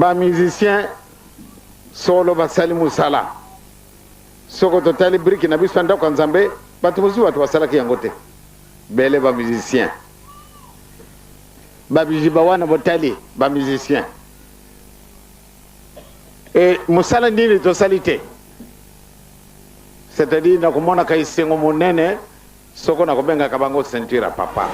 ba musicien solo basali musala soko totali briki na biso ndako nzambe batu muzu watu basala ki yangote bele ba musicien ba bijiba wana botali ba musicien et musala ndini tosalite c'est-à-dire na komona kai sengo monene soko na kobenga kabango ceinture papa